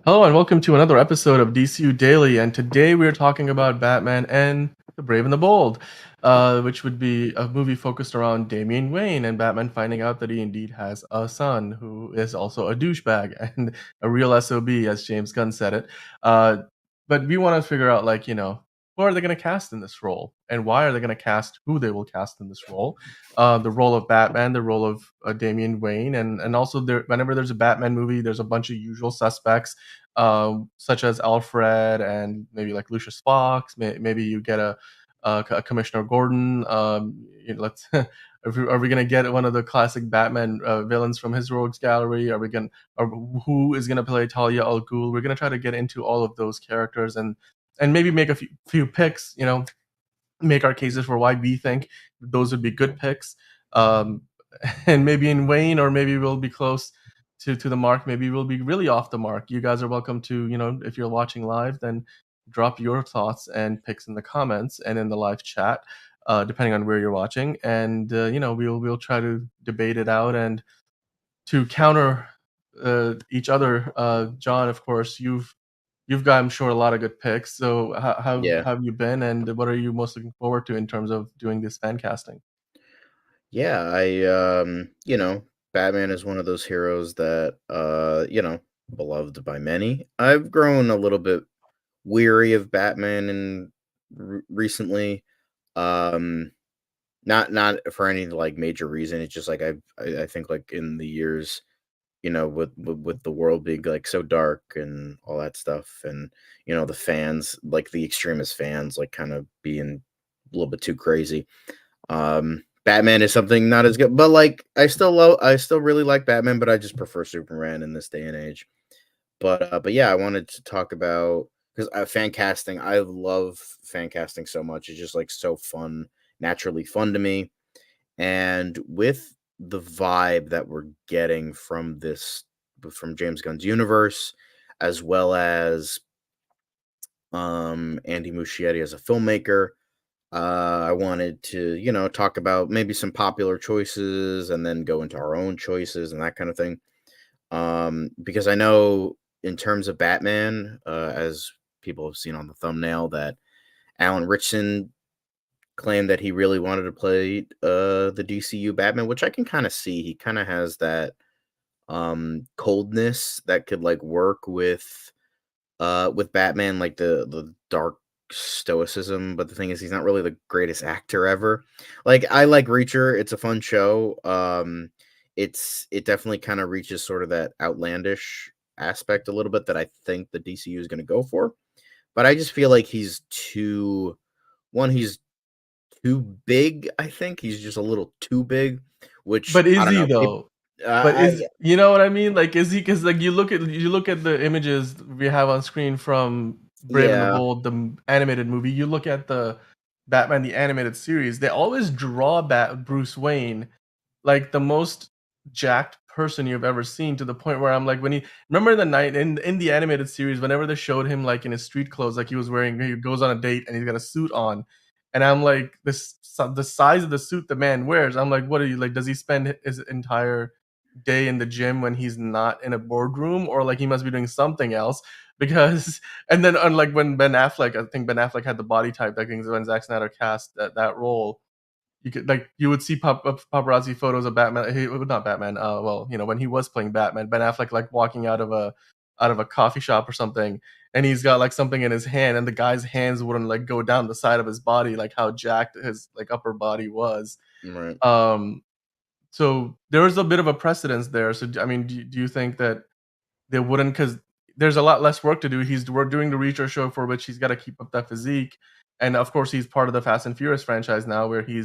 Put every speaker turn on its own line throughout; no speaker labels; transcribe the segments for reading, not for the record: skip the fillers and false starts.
Hello and welcome to another episode of DCU Daily. And today we're talking about Batman and the Brave and the Bold, which would be a movie focused around Damian Wayne and Batman finding out that he indeed has a son who is also a douchebag and a real SOB, as James Gunn said it. Uh, but we want to figure out, who are they going to cast in this role, and why are they going to cast who they will cast in this role? The role of Batman, the role of Damian Wayne, and also whenever there's a Batman movie, there's a bunch of usual suspects such as Alfred and maybe like Lucius Fox. Maybe you get a Commissioner Gordon. Let's are we gonna get one of the classic Batman villains from his rogues gallery? Are we gonna? Or who is gonna play Talia al Ghul? We're gonna try to get into all of those characters and maybe make a few picks. Make our cases for why we think those would be good picks. Um, and maybe in Wayne, or maybe we'll be close to the mark. Maybe we'll be really off the mark. You guys are welcome to, if you're watching live, then drop your thoughts and picks in the comments and in the live chat, depending on where you're watching. And we'll try to debate it out and to counter each other. John, of course, you've got, I'm sure, a lot of good picks. So how
Yeah.
have you been, and what are you most looking forward to in terms of doing this fan casting?
Yeah, Batman is one of those heroes that beloved by many. I've grown a little bit weary of Batman and recently. Um not for any like major reason. It's just like I think like in the years, with the world being like so dark and all that stuff and the fans, like the extremist fans like kind of being a little bit too crazy. Batman is something not as good, but like I still really like Batman, but I just prefer Superman in this day and age. But yeah, I wanted to talk about because fan casting. I love fan casting so much. It's just like so fun, naturally fun to me. And with the vibe that we're getting from James Gunn's universe, as well as Andy Muschietti as a filmmaker, I wanted to, talk about maybe some popular choices and then go into our own choices and that kind of thing. Because I know in terms of Batman, as people have seen on the thumbnail, that Alan Ritchson claimed that he really wanted to play the DCU Batman, which I can kind of see. He kind of has that coldness that could like work with Batman, like the dark stoicism, but the thing is he's not really the greatest actor ever. Like I like Reacher, it's a fun show. It definitely kind of reaches sort of that outlandish aspect a little bit that I think the DCU is going to go for. But I just feel like he's too big, I think. He's just a little too big, which
But
I
is
don't
he
know.
though? But
I
is you know what I mean? Like, is he? Because like you look at the images we have on screen from Brave and the
Yeah,
Bold, the animated movie. You look at the Batman the animated series. They always draw Bruce Wayne like the most jacked person you've ever seen, to the point where I'm like, when he remember the night in the animated series, whenever they showed him like in his street clothes, like he goes on a date and he's got a suit on, and I'm like, the size of the suit the man wears, I'm like, what are you like? Does he spend his entire day in the gym when he's not in a boardroom, or like he must be doing something else? Because and then unlike when Ben Affleck, I think Ben Affleck had the body type that when Zack Snyder cast that role, you would see paparazzi photos of Batman. Not Batman. Well, when he was playing Batman, Ben Affleck like walking out of a coffee shop or something, and he's got like something in his hand, and the guy's hands wouldn't like go down the side of his body, like how jacked his like upper body was.
right.
Um, so there was a bit of a precedence there. So I mean, do you think that they wouldn't, because there's a lot less work to do. We're doing the Reacher show, for which he's got to keep up that physique, and of course he's part of the Fast and Furious franchise now, where you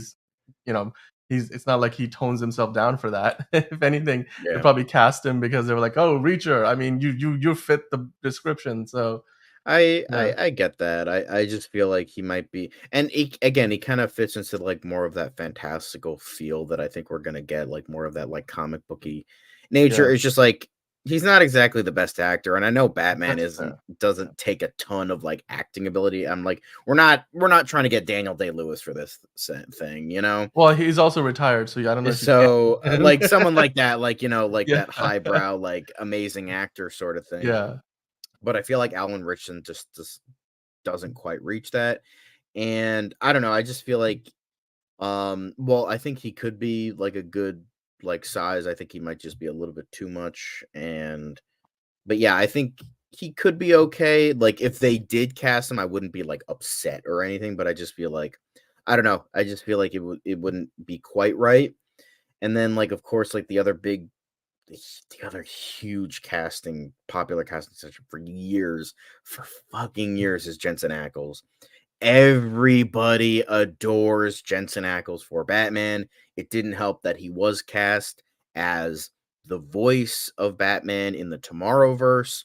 know, he's it's not like he tones himself down for that. If anything, they
Yeah.
probably cast him because they were like, "Oh, Reacher. I mean, you fit the description." So yeah,
I get that. I just feel like he might be, and again, he kind of fits into like more of that fantastical feel that I think we're gonna get, like more of that like comic booky nature.
yeah,
It's just like he's not exactly the best actor, and I know Batman
that's
isn't
fair. Yeah.
doesn't take a ton of like acting ability. I'm like, we're not trying to get Daniel Day Lewis for this thing, you know.
Well, he's also retired, so yeah, I don't know if you
So
can.
like someone like that, like like
Yeah,
that highbrow, like amazing actor sort of thing.
yeah.
but I feel like Alan Richson just doesn't quite reach that. And I don't know, I just feel like well, I think he could be like a good like size. I think he might just be a little bit too much. And but yeah, I think he could be okay. Like if they did cast him, I wouldn't be like upset or anything, but I just feel like I don't know. I just feel like it wouldn't be quite right. And then like of course like the other huge popular casting session for fucking years is Jensen Ackles. Everybody adores Jensen Ackles for Batman. It didn't help that he was cast as the voice of Batman in the Tomorrowverse.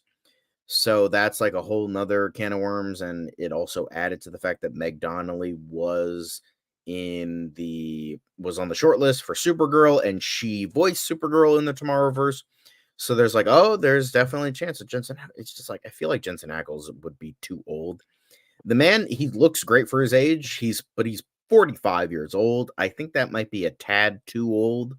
So that's like a whole nother can of worms. And it also added to the fact that Meg Donnelly was on the short list for Supergirl, and she voiced Supergirl in the Tomorrowverse. So there's like, oh, there's definitely a chance that Jensen. It's just like I feel like Jensen Ackles would be too old. The man, he looks great for his age. He's 45 years old. I think that might be a tad too old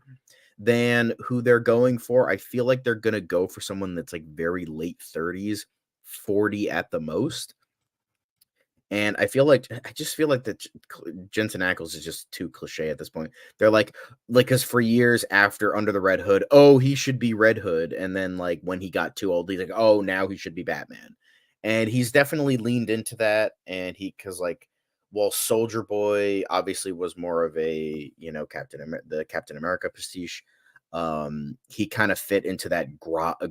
than who they're going for. I feel like they're going to go for someone that's like very late 30s, 40 at the most. And I just feel like that Jensen Ackles is just too cliche at this point. They're like, because for years after Under the Red Hood, oh, he should be Red Hood. And then like when he got too old, he's like, oh, now he should be Batman. And he's definitely leaned into that. And because like, while Soldier Boy obviously was more of a, the Captain America pastiche, he kind of fit into that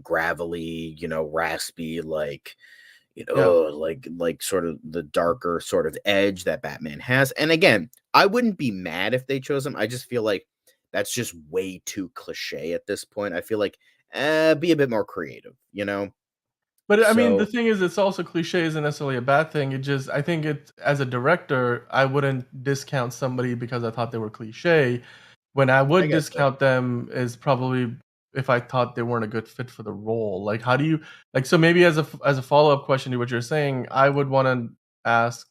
gravelly, raspy, like,
Yeah.
like sort of the darker sort of edge that Batman has. And again, I wouldn't be mad if they chose him. I just feel like that's just way too cliche at this point. I feel like be a bit more creative,
But I mean, the
So
thing is, it's also cliche isn't necessarily a bad thing. It just, I think it, as a director, I wouldn't discount somebody because I thought they were cliche. When I
I
would
guess so.
discount them is probably if I thought they weren't a good fit for the role. Like, how do you like? So maybe as a follow up question to what you're saying, I would want to ask,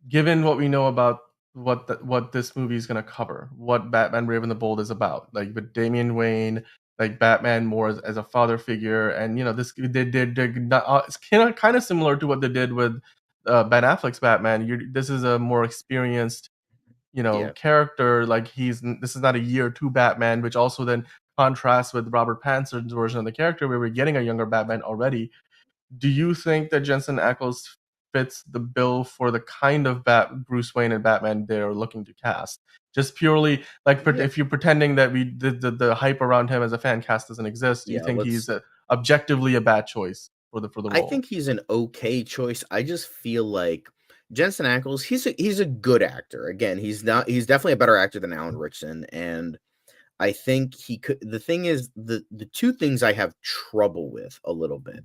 given what we know about what this movie is going to cover, what Batman Brave and the Bold is about, like with Damian Wayne, like Batman more as a father figure, and this they're not, it's kind of similar to what they did with Ben Affleck's Batman. This is a more experienced
Yeah.
character. Like this is not a year two Batman, which also then contrasts with Robert Pattinson's version of the character, where we're getting a younger Batman already. Do you think that Jensen Ackles fits the bill for the kind of Bruce Wayne and Batman they're looking to cast? Just purely like
Yeah.
if you're pretending that the hype around him as a fan cast doesn't exist, do you
Yeah.
think he's objectively a bad choice for the
I
role?
think he's an okay choice. I just feel like Jensen Ackles, he's a good actor. Again, he's definitely a better actor than Alan Ritchson. And I think he could. The thing is, the two things I have trouble with a little bit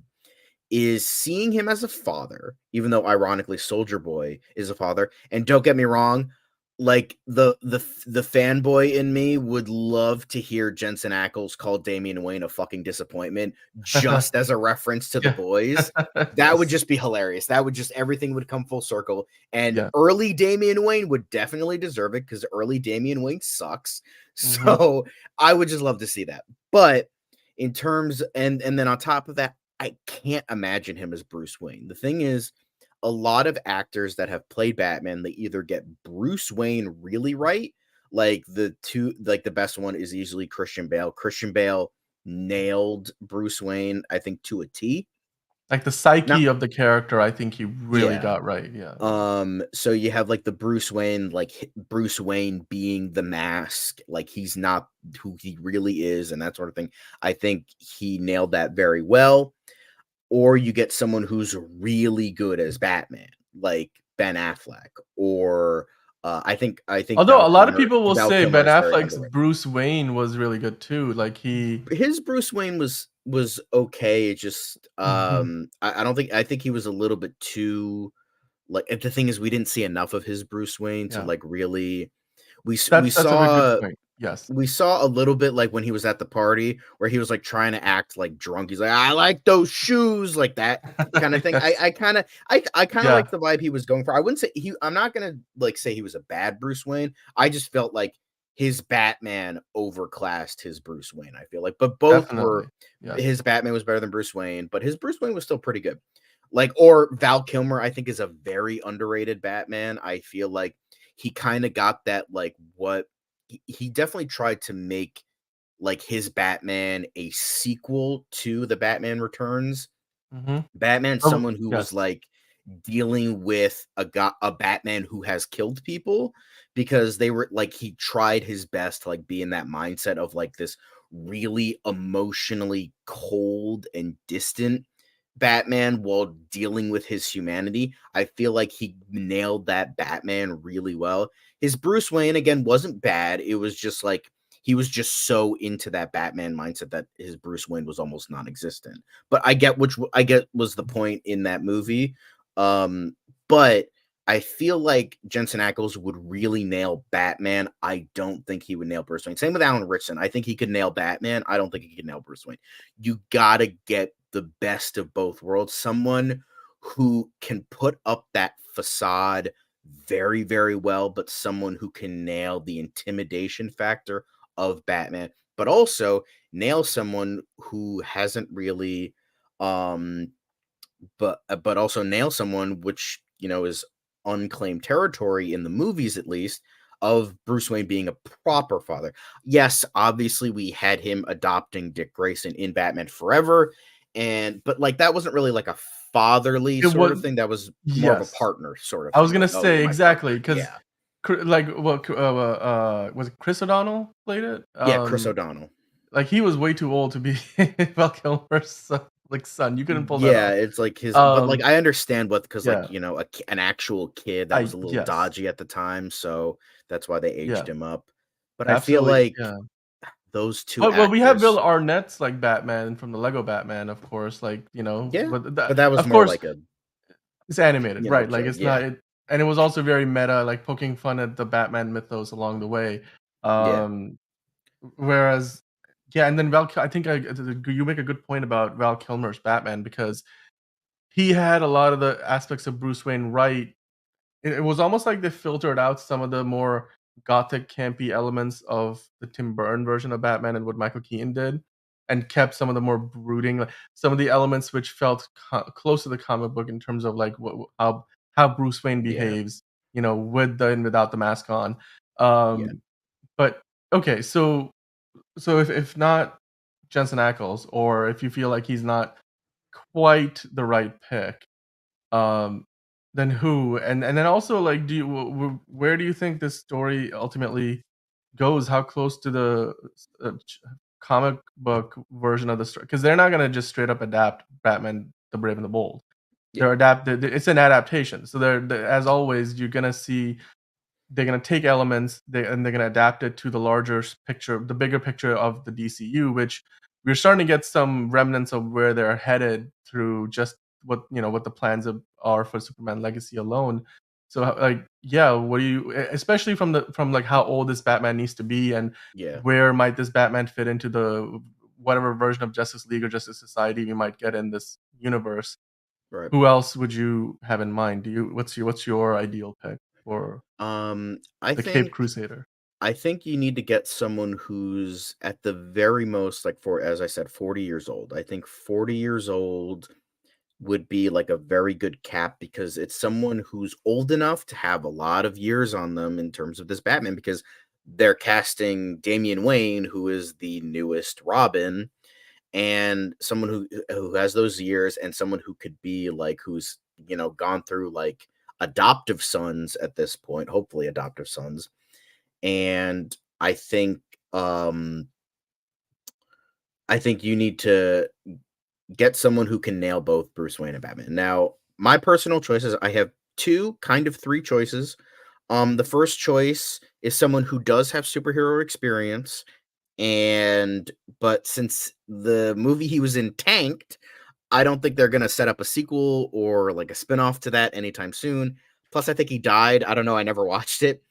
is seeing him as a father, even though ironically Soldier Boy is a father. And don't get me wrong, like the fanboy in me would love to hear Jensen Ackles call Damian Wayne a fucking disappointment just as a reference to the
Yeah.
boys. That would
Yes.
just be hilarious. That would just everything would come full circle. And
Yeah.
early Damian Wayne would definitely deserve it because early Damian Wayne sucks.
Mhm.
So I would just love to see that. But in terms and then on top of that, I can't imagine him as Bruce Wayne. The thing is, a lot of actors that have played Batman, they either get Bruce Wayne really right, like the best one is easily Christian Bale. Christian Bale nailed Bruce Wayne, I think, to a T.
Like the
Not
psyche of the character, I think he really
Yeah.
got right. Yeah.
So you have like the Bruce Wayne, like Bruce Wayne being the mask, like he's not who he really is, and that sort of thing. I think he nailed that very well. Or you get someone who's really good as Batman, like Ben Affleck, or I think
Although a lot of people will
Val
say
Kilmer
Ben
is very
Affleck's
underrated.
Bruce Wayne was really good too. Like he
His Bruce Wayne was okay. It just
Mhm.
I think he was a little bit too like the thing is we didn't see enough of his Bruce Wayne to
Yeah.
like really we
That's a very good
saw
point. Yes.
we saw a little bit like when he was at the party where he was like trying to act like drunk. He's like, I like those shoes, like that kind of thing.
Yes.
I kind of
Yeah.
like the vibe he was going for. I wouldn't say I'm not gonna like say he was a bad Bruce Wayne. I just felt like his Batman overclassed his Bruce Wayne, I feel like. But both were
Definitely. Yes.
his Batman was better than Bruce Wayne, but his Bruce Wayne was still pretty good. Like, or Val Kilmer, I think, is a very underrated Batman. I feel like he kind of got that, like, what he definitely tried to make like his Batman a sequel to the Batman Returns.
Mhm.
Batman's
Oh,
someone who was
yes.
like dealing with a Batman who has killed people, because they were like he tried his best to like be in that mindset of like this really emotionally cold and distant Batman while dealing with his humanity. I feel like he nailed that Batman really well. His Bruce Wayne again wasn't bad. It was just like he was just so into that Batman mindset that his Bruce Wayne was almost non-existent. But I get was the point in that movie. But I feel like Jensen Ackles would really nail Batman. I don't think he would nail Bruce Wayne. Same with Alan Ritchson. I think he could nail Batman. I don't think he could nail Bruce Wayne. You gotta get the best of both worlds. Someone who can put up that facade very, very well, but someone who can nail the intimidation factor of Batman, but also nail someone who hasn't really um but also nail someone which, is unclaimed territory in the movies, at least, of Bruce Wayne being a proper father. Yes, obviously we had him adopting Dick Grayson in Batman Forever, but like that wasn't really like a fatherly
It
sort
was
of thing. That was more of a
yes.
partner sort of
I was
thing.
gonna
Like, oh, you're
say
my
exactly
partner.
because
Yeah.
like, what, was it Chris O'Donnell played it?
Yeah, Chris O'Donnell.
Like, he was way too old to be Val Kilmer's son. You couldn't pull that
Yeah,
off.
it's like his, but like
Um,
I understand what, because like,
yeah.
an actual kid that was a little
Yes.
dodgy at the time, so that's why they aged
Yeah.
him up. But I feel
Absolutely,
like
yeah.
those two
But we have Will
actors,
Arnett's, like, Batman from the Lego Batman, of course, like,
yeah,
but that
but that was
of
more
course,
like a,
it's animated, right, like,
joke.
it's not
Yeah,
it and it was also very meta, like, poking fun at the Batman mythos along the way.
yeah,
Um, Whereas yeah, and then I think you make a good point about Val Kilmer's Batman because he had a lot of the aspects of Bruce Wayne right. It was almost like they filtered out some of the more gothic, campy elements of the Tim Burton version of Batman and what Michael Keaton did, and kept some of the more brooding, like, some of the elements which felt close to the comic book in terms of, like, how Bruce Wayne
yeah,
behaves, with the and without the mask on.
yeah.
But okay, so if not Jensen Ackles, or if you feel like he's not quite the right pick, um, then who? And then also, like, do you where do you think this story ultimately goes? How close to the comic book version of the story? Because they're not gonna just straight up adapt Batman: The Brave and the Bold.
Yeah,
They're adapted. It's an adaptation. So as always, you're gonna see they're gonna take elements, and they're gonna adapt it to the larger picture, the bigger picture of the DCU, which we're starting to get some remnants of where they're headed through just what the plans are for Superman Legacy alone. So, like, yeah, what do you, especially from like how old this Batman needs to be, and
yeah,
where might this Batman fit into the whatever version of Justice League or Justice Society we might get in this universe?
right.
Who else would you have in mind? What's your ideal pick for
I
the Cape
think
Crusader?
I think you need to get someone who's at the very most, like, for as I said, 40 years old. I think 40 years old would be like a very good cap, because it's someone who's old enough to have a lot of years on them in terms of this Batman, because they're casting Damian Wayne, who is the newest Robin, and someone who has those years, and someone who could be like who's, gone through like adoptive sons at this point, hopefully adoptive sons. And um I think you need to get someone who can nail both Bruce Wayne and Batman. Now, my personal choices, I have two, kind of three choices. The first choice is someone who does have superhero experience, and but since the movie he was in tanked, I don't think they're gonna set up a sequel or like a spinoff to that anytime soon. Plus, I think he died. I don't know. I never watched it.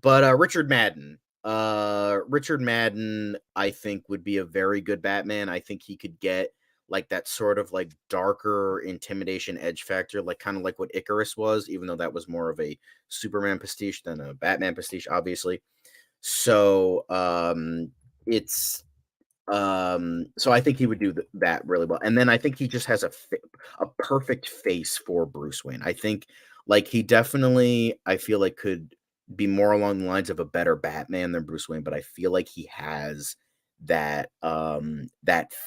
But Richard Madden. Richard Madden, I think, would be a very good Batman. I think he could get like that sort of like darker intimidation edge factor, like kind of like what Icarus was, even though that was more of a Superman pastiche than a Batman pastiche, obviously. So, it's so I think he would do that really well, and then I think he just has a perfect face for Bruce Wayne. I think, like, he definitely, I feel like, could be more along the lines of a better Batman than Bruce Wayne, but I feel like he has that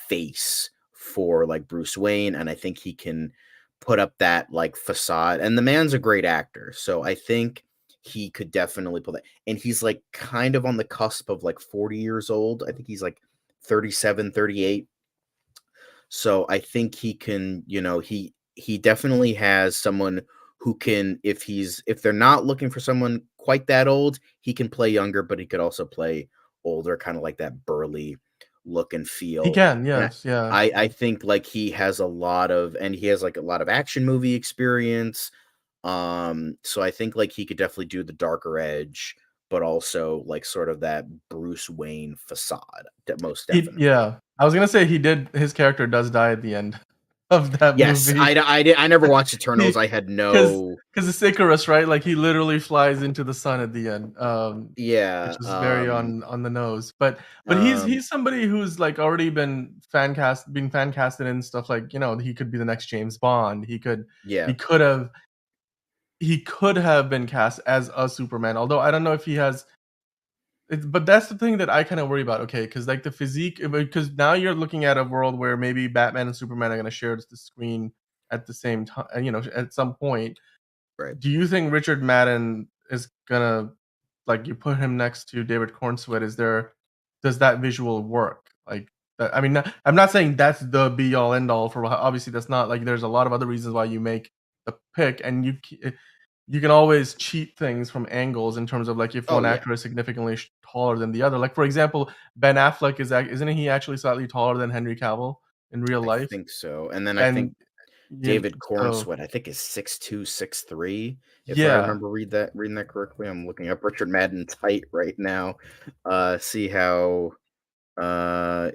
face for, like, Bruce Wayne, and I think he can put up that, like, facade, and the man's a great actor, so I think he could definitely pull that, and he's, like, kind of on the cusp of, like, 40 years old. I think he's, like, 37, 38. So I think he can, he definitely has someone who can, if they're not looking for someone quite that old, he can play younger, but he could also play older, kind of like that burly look and
He
feel.
can,
And
yes, yeah.
I think, like, he has like a lot of action movie experience. So I think, like, he could definitely do the darker edge, but also like sort of that Bruce Wayne facade. Most
He
definitely.
yeah. I was gonna say his character does die at the end of that
Yes,
movie.
I never watched Eternals.
He
I had
because
no.
because it's Icarus, right? Like, he literally flies into the sun at the end,
Yeah,
which is very on the nose. But
um,
he's somebody who's, like, already been fan casted and stuff, like, he could be the next James Bond.
yeah.
He could have been cast as a Superman, although I don't know if he has but that's the thing that I kinda worry about, okay, because like, the physique because now you're looking at a world where maybe Batman and Superman are gonna share the screen at the same time, at some point.
Right.
Do you think Richard Madden is gonna like, you put him next to David Cornsweet, does that visual work? Like, I mean, I'm not saying that's the be all end all for obviously, that's not like, there's a lot of other reasons why you make the pick, and you can always cheat things from angles in terms of, like, if
Oh,
one
yeah,
actor is significantly taller than the other. Like, for example, Ben Affleck isn't he actually slightly taller than Henry Cavill in real
I
life?
think so, and then I think
And you
David
so
Cornsweet, I think, is 6'2", 6'3", if I
yeah.
remember reading that correctly. I'm looking up Richard Madden's height right now, see how, uh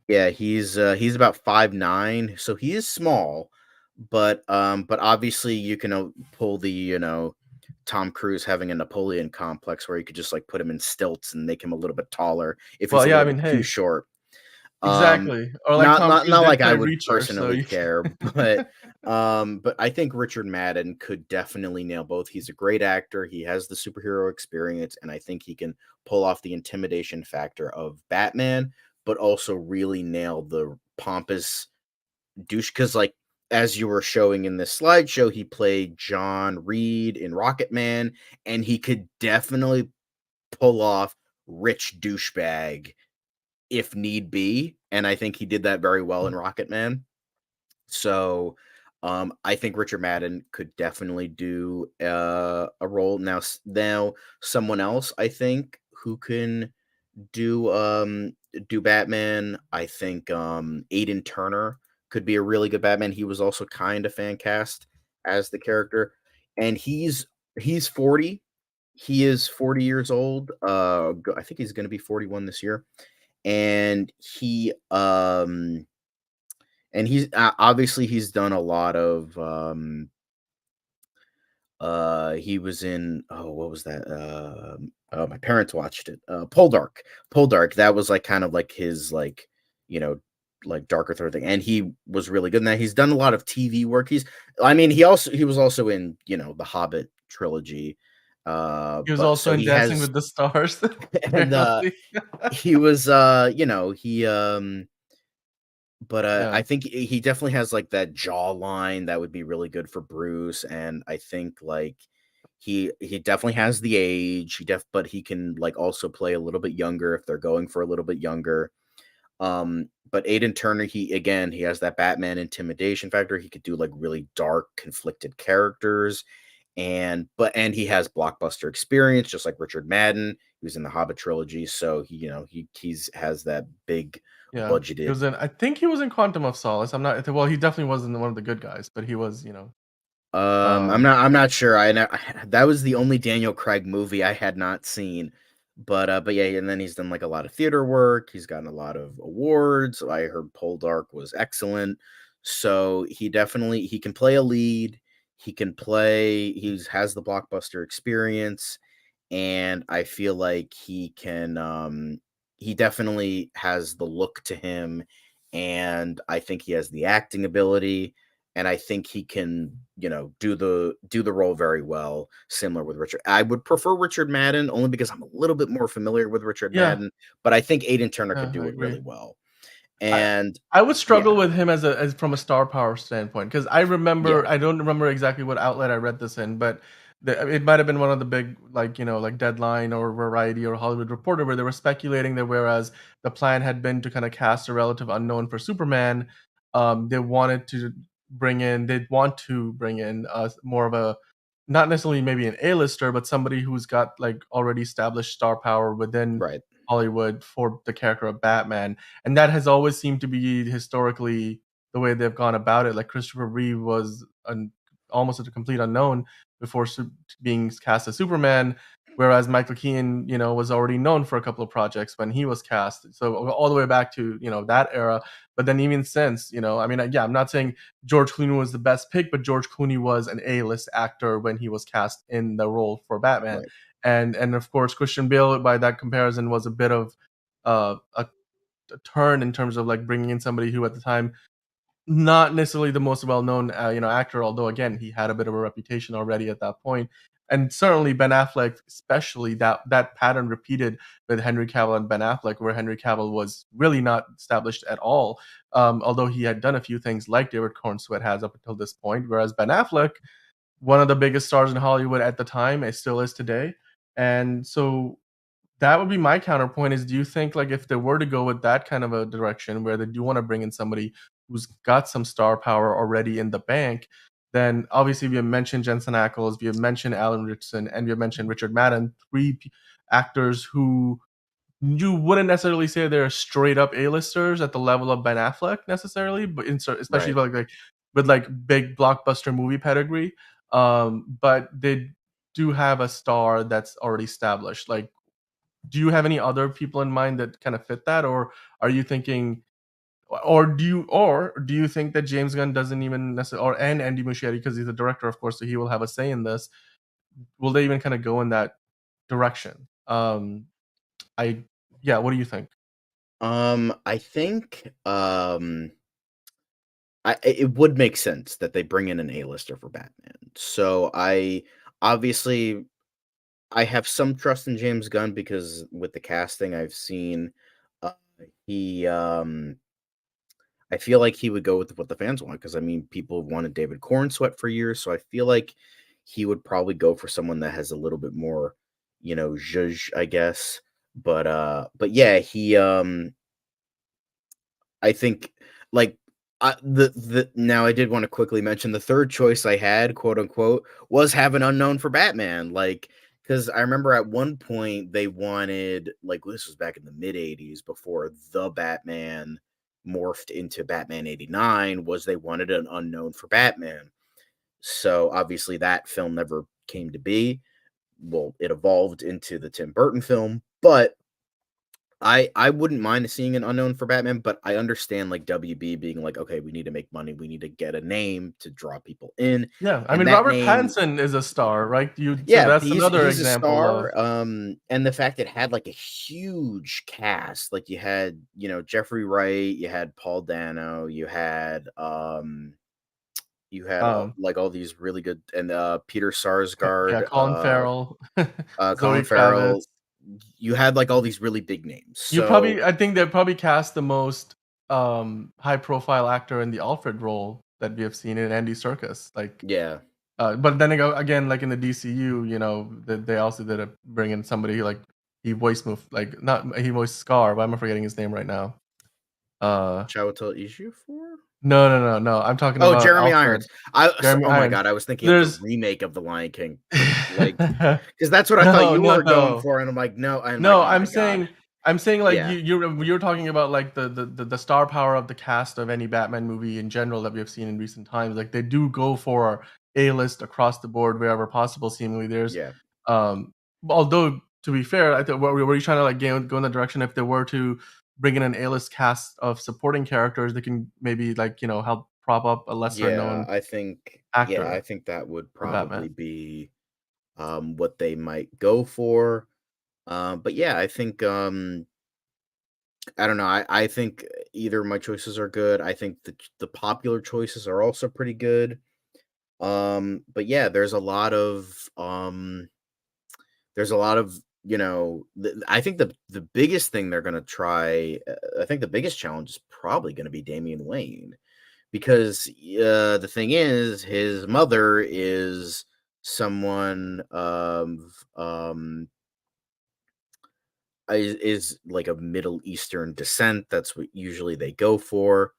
yeah, he's about 5'9", so he is small, but obviously you can, pull the, Tom Cruise having a Napoleon complex where you could just, like, put him in stilts and make him a little bit taller if he's
Well,
a
yeah, I
little
mean,
bit too
hey,
short. Um,
exactly. Or like
not
Tom
not
Cruise
not
did
like I
play
would
Reacher, so
personally
you
care, but I think Richard Madden could definitely nail both. He's a great actor, he has the superhero experience, and I think he can pull off the intimidation factor of Batman, but also really nail the pompous douche. Because, like, as you were showing in this slideshow, he played John Reed in Rocketman, and he could definitely pull off rich douchebag if need be, and I think he did that very well in Rocketman. So, I think Richard Madden could definitely do, a role. Now someone else I think who can do, do Batman, I think, Aidan Turner could be a really good Batman. He was also kinda fan cast as the character, and he's 40. He is 40 years old, I think he's gonna be 41 this year, and he's obviously he's done a lot of, he was in, oh, what was that? Oh, my parents watched it. Poldark. Poldark. That was, like, kind of like his, like, you know, like, darker third thing, and he was really good in that. He's done a lot of TV work. I mean, he was also in, the Hobbit trilogy.
he was
But
also
so
in
he
Dancing
has,
with the Stars,
and
apparently.
he was, he but,
Yeah,
I think he definitely has, like, that jawline that would be really good for Bruce, and I think, like, he definitely has the age, but he can, like, also play a little bit younger if they're going for a little bit younger. But Aidan Turner, he has that Batman intimidation factor. He could do, like, really dark, conflicted characters, and he has blockbuster experience just like Richard Madden. He was in the Hobbit trilogy, so he's has that big
yeah.
budgeted.
I think he was in Quantum of Solace. I'm not well, he definitely wasn't one of the good guys, but he was, um
I'm not sure. That was the only Daniel Craig movie I had not seen. But yeah, and then he's done, like, a lot of theater work. He's gotten a lot of awards. I heard Poldark was excellent. So he can play a lead. He has the blockbuster experience, and I feel like he definitely has the look to him, and I think he has the acting ability, and I think he can, do the role very well, similar with Richard. I would prefer Richard Madden only because I'm a little bit more familiar with Richard
Yeah,
Madden, but I think Aidan Turner could
I
do it
agree.
really well.
I
And
I would struggle
yeah,
with him as from a star power standpoint because I remember
yeah,
I don't remember exactly what outlet I read this in, but it might have been one of the big like like Deadline or Variety or Hollywood Reporter where they were speculating that whereas the plan had been to kind of cast a relative unknown for Superman, they'd want to bring in more of a not necessarily maybe an A-lister, but somebody who's got like already established star power within
right,
Hollywood for the character of Batman. And that has always seemed to be historically the way they've gone about it. Like Christopher Reeve was almost a complete unknown before being cast as Superman, whereas Michael Keaton, was already known for a couple of projects when he was cast. So all the way back to that era. But then even since, I mean, yeah, I'm not saying George Clooney was the best pick, but George Clooney was an A-list actor when he was cast in the role for Batman.
right.
And of course Christian Bale by that comparison was a bit of a turn in terms of like bringing in somebody who at the time not necessarily the most well-known actor, although again he had a bit of a reputation already at that point. And certainly Ben Affleck, especially that pattern repeated with Henry Cavill and Ben Affleck, where Henry Cavill was really not established at all, although he had done a few things like David Cornsweet has up until this point, whereas Ben Affleck, one of the biggest stars in Hollywood at the time, it still is today. And so that would be my counterpoint is do you think like if they were to go with that kind of a direction where they do want to bring in somebody who's got some star power already in the bank, then obviously we have mentioned Jensen Ackles, we have mentioned Alan Richardson, and we have mentioned Richard Madden, actors who you wouldn't necessarily say they're straight up A-listers at the level of Ben Affleck necessarily, but especially
Right.
like with like big blockbuster movie pedigree. But they do have a star that's already established. Like, do you have any other people in mind that kind of fit that, or are you thinking, or do you think that James Gunn doesn't even necessarily, or and Andy Muschietti because he's the director, of course, so he will have a say in this. Will they even kind of go in that direction? I yeah. What do you think?
I think, it would make sense that they bring in an A-lister for Batman. So obviously I have some trust in James Gunn because with the casting I've seen, uh, he I feel like he would go with what the fans want because I mean people have wanted David Cornsweet for years, so I feel like he would probably go for someone that has a little bit more, zhuzh, I guess. But yeah, I think, like, the now I did wanna quickly mention the 3rd choice I had, quote, unquote, was have an unknown for Batman, like, because I remember at one point they wanted like, this was back in the mid-80s before the Batman morphed into Batman '89, was they wanted an unknown for Batman. So, obviously, that film never came to be. Well, it evolved into the Tim Burton film, but I wouldn't mind seeing an unknown for Batman, but I understand like WB being like, okay, we need to make money, we need to get a name to draw people in,
Yeah, I
and
mean,
that
Robert
name,
Pattinson is a star, right? So
yeah,
that's
he's
another
he's a
example of
star, and the fact it had like a huge cast, like you had Jeffrey Wright, you had Paul Dano, you had
um,
all these really good, and Peter
Yeah,
Sarsgaard,
Colin Farrell,
Colin
Zoe
Farrell,
Kravitz.
you had like all these really big names,
You
so
probably I think they probably cast the most, high profile actor in the Alfred role that we have seen in Andy Serkis, like,
yeah.
but then again, like in the DCU, they also did bring in somebody like he voiced like not he voiced Scar, but I'm forgetting his name right now. Uh,
Chiwetel Ejiofor?
no, no, no, no, I'm talking
Oh,
about
Jeremy
Alfred,
Irons.
Jeremy
Oh my
Irons.
god, I was thinking of the
There's
remake of The Lion King because that's what I thought
no,
you
no,
were going
no.
for, and I'm like, "No," I'm like,
No,
"Oh my god."
I'm saying like
Yeah,
you're talking about like the star power of the cast of any Batman movie in general that we have seen in recent times. Like they do go for A-list across the board wherever possible. Seemingly, there's
yeah,
um, although to be fair, I think were you trying to like go in the direction if they were to bring in an A-list cast of supporting characters, they can maybe like help prop up a lesser known
yeah, I think
actor
that would
for
probably
Batman.
be, what they might go for. But yeah, I think I don't know. I think either of my choices are good. I think the popular choices are also pretty good. But yeah, there's a lot of I think the biggest thing they're gonna try. I think the biggest challenge is probably gonna be Damian Wayne because the thing is, his mother is someone of is like of Middle Eastern descent. That's what usually they go for,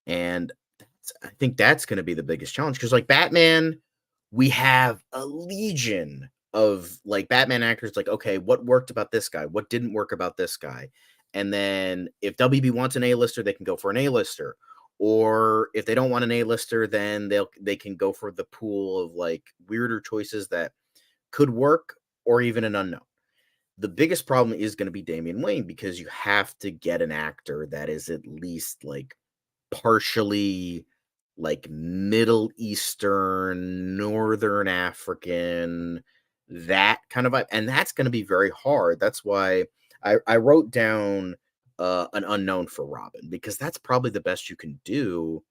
and I think that's going to be the biggest challenge because, like Batman, we have a legion of like Batman actors. Like, okay, what worked about this guy? What didn't work about this guy? And then if WB wants an A-lister, they can go for an A-lister. Or if they don't want an A-lister, then they can go for the pool of like weirder choices that could work or even an unknown. The biggest problem is going to be Damian Wayne because you have to get an actor that is at least like partially like Middle Eastern, Northern African, that kind of vibe. And that's going to be very hard. That's why I wrote down an unknown for Robin because that's probably the best you can do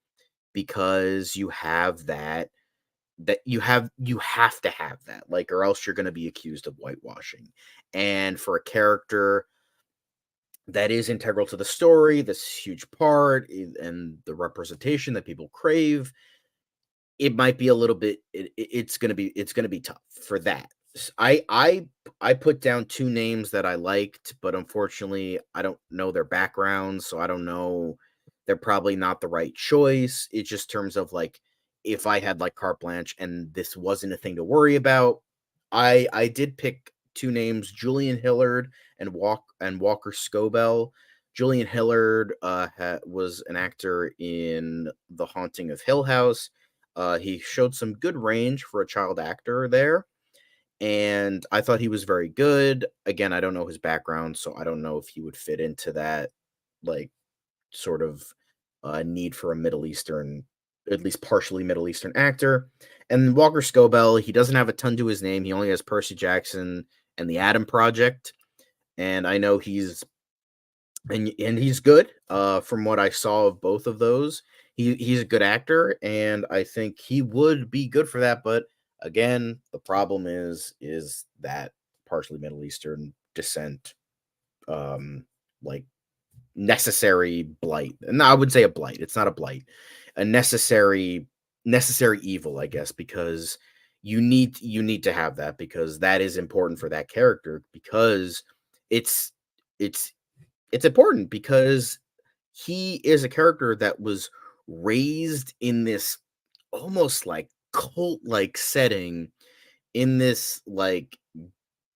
because you have you have to have that like or else you're going to be accused of whitewashing. And for a character that is integral to the story, this huge part, and the representation that people crave, it might be a little bit. It's gonna be tough for that. I put down two names that I liked, but unfortunately, I don't know their backgrounds, so I don't know. They're probably not the right choice. It's just terms of like if I had like carte blanche and this wasn't a thing to worry about. I did pick two names: Julian Hillard and Walker Scobell. Julian Hillard was an actor in The Haunting of Hill House. He showed some good range for a child actor there, and I thought he was very good. Again, I don't know his background, so I don't know if he would fit into that, like, sort of need for a Middle Eastern, at least partially Middle Eastern actor. And Walker Scobell, he doesn't have a ton to his name. He only has Percy Jackson and the Adam Project, and I know he's good. From what I saw of both of those, he's a good actor, and I think he would be good for that. But again, the problem is that partially Middle Eastern descent, like necessary blight. And I would say a blight. It's not a blight, a necessary evil, I guess, because you need to have that because that is important for that character because it's it's it's important because he is a character that was raised in this almost like cult like setting in this like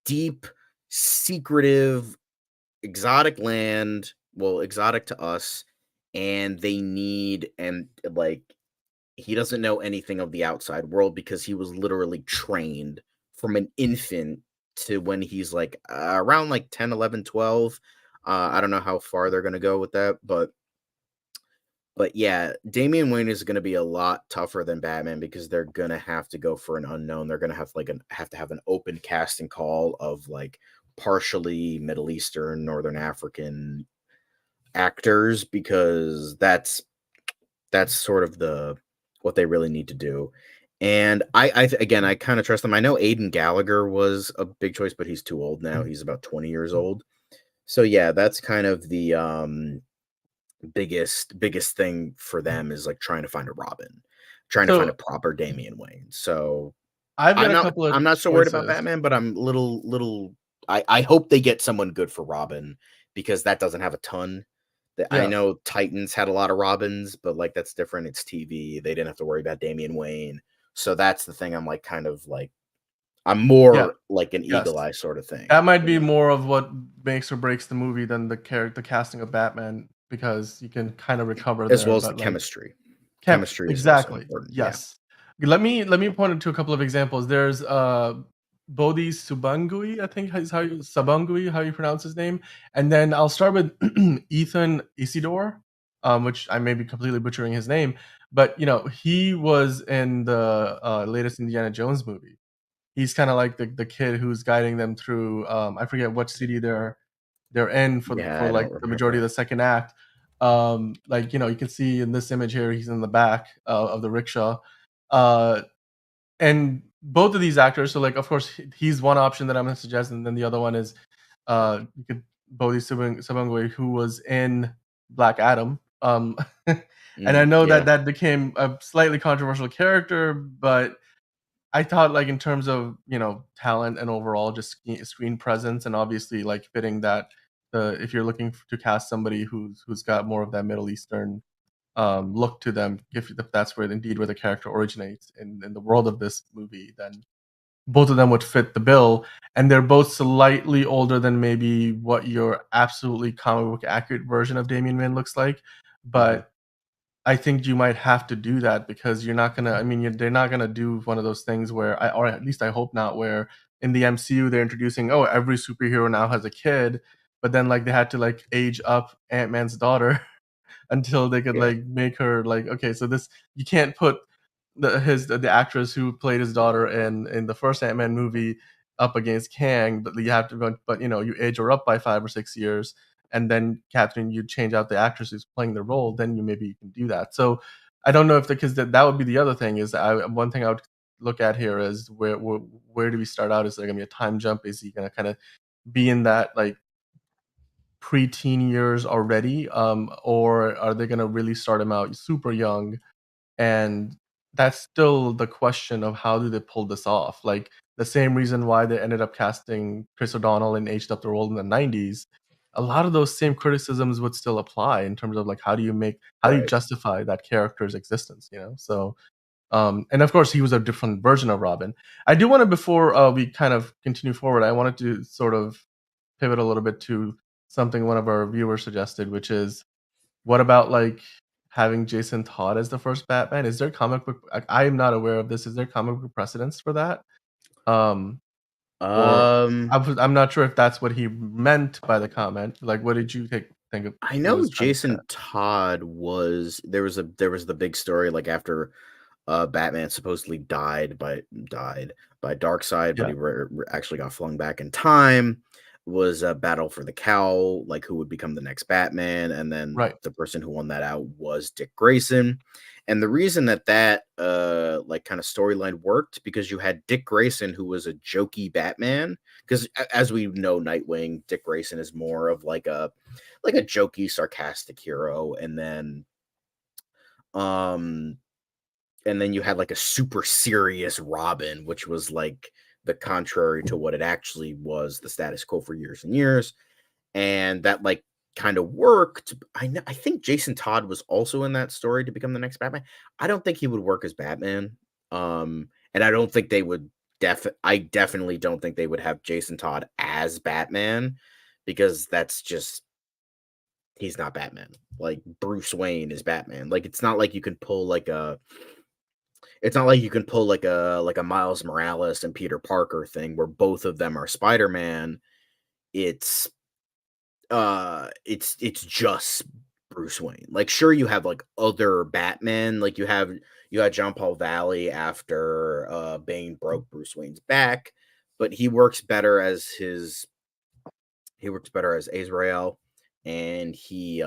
deep secretive exotic land, well exotic to us, and they need and like he doesn't know anything of the outside world because he was literally trained from an infant to when he's like around like 10, 11, 12. I don't know how far they're going to go with that, but yeah, Damian Wayne is going to be a lot tougher than Batman because they're going to have to go for an unknown. They're going to have to have an open casting call of like partially Middle Eastern, Northern African actors because that's sort of the what they really need to do. And again, I kind of trust them. I know Aiden Gallagher was a big choice, but he's too old now. He's about 20 years old. So yeah, that's kind of the biggest thing for them is like trying to find a Robin, trying to find a
So
proper Damian Wayne. So
I've got a couple of
I'm not so worried about
choices.
Batman, but I'm little I hope they get someone good for Robin because that doesn't have a ton. I
Yeah,
know Titans had a lot of Robins, but like that's different. It's TV. They didn't have to worry about Damian Wayne. So that's the thing I'm like kind of like I'm
yeah,
more like an
yes.
eagle eye sort of thing,
That might
you
be
know.
more of what makes or breaks the movie than the casting of Batman because you can kind of recover
As
there,
well as the
but like
chemistry.
Chem
Chemistry is also
exactly,
important. Yeah.
yes. Let me point to a couple of examples. There's, Bodhi Subangui, I think is how you Sabangui, how you pronounce his name, and then I'll start with Ethan Isidore, which I may be completely butchering his name, but, he was in the, latest Indiana Jones movie. he's kind of like the kid who's guiding them through. I forget what city they're in
Yeah,
for
I don't
like the majority of
remember.
the second act. Like you can see in this image here, he's in the back of the rickshaw. Uh, and both of these actors, so like of course he's one option that I'm gonna suggest, and then the other one is you could Bodhi Subangwe, who was in Black Adam. And I know that
Yeah,
that became a slightly controversial character, but I thought like in terms of talent and overall just screen presence, and obviously like fitting that the if you're looking to cast somebody who's got more of that Middle Eastern look to them, if that's where the character originates in the world of this movie, then both of them would fit the bill. And they're both slightly older than maybe what your absolutely comic book accurate version of Damian Wayne looks like.
mhm,
But I think you might have to do that because you're not gonna. I mean, they're not gonna do one of those things where, or at least I hope not, where in the MCU they're introducing, oh, every superhero now has a kid, but then like they had to like age up Ant Man's daughter until they could
yeah,
like make her like, okay, so this you can't put the actress who played his daughter in the first Ant-Man movie up against Kang, but you have to go, but you age her up by 5 or 6 years, and then Catherine, you change out the actress who's playing the role, then you can do that. So I don't know if because that would be the other thing is one thing I would look at here is where do we start out? Is there gonna be a time jump? Is he gonna kind of be in that like pre-teen years already, or are they gonna really start him out super young? And that's still the question of how do they pull this off? Like, the same reason why they ended up casting Chris O'Donnell and aged up the role in the '90s, a lot of those same criticisms would still apply in terms of, like, how do you
right.
justify that character's existence, you know? So, and of course, he was a different version of Robin. I do wanna before, we kind of continue forward, I wanted to sort of pivot a little bit to something one of our viewers suggested, which is what about, like, having Jason Todd as the first Batman? Is there comic book I am not aware of this. Is there comic book precedents for that? Um, or
Um,
I'm not sure if that's what he meant by the comment. Like, what did you think of
I
he
know
was trying to get
Jason
at?
Todd was there was the big story like after Batman supposedly died by Darkseid, but
Yeah,
he actually got flung back in time. Was a battle for the cowl, like who would become the next Batman, and then
right.
the person who won that out was Dick Grayson. And the reason that like kind of storyline worked because you had Dick Grayson, who was a jokey Batman, because as we know, Nightwing, Dick Grayson is more of like a jokey, sarcastic hero, um and then you had like a super serious Robin, which was like the contrary to what it actually was, the status quo for years and years. And that like kind of worked. I think Jason Todd was also in that story to become the next Batman. I don't think he would work as Batman. And I don't think they would I definitely don't think they would have Jason Todd as Batman because that's just he's not Batman. Like Bruce Wayne is Batman. Like it's not like you can pull like a Miles Morales and Peter Parker thing where both of them are Spider-Man. It's it's just Bruce Wayne. Like sure you have like other Batman, like you had John Paul Valley after Bane broke Bruce Wayne's back, but he works better as Azrael and he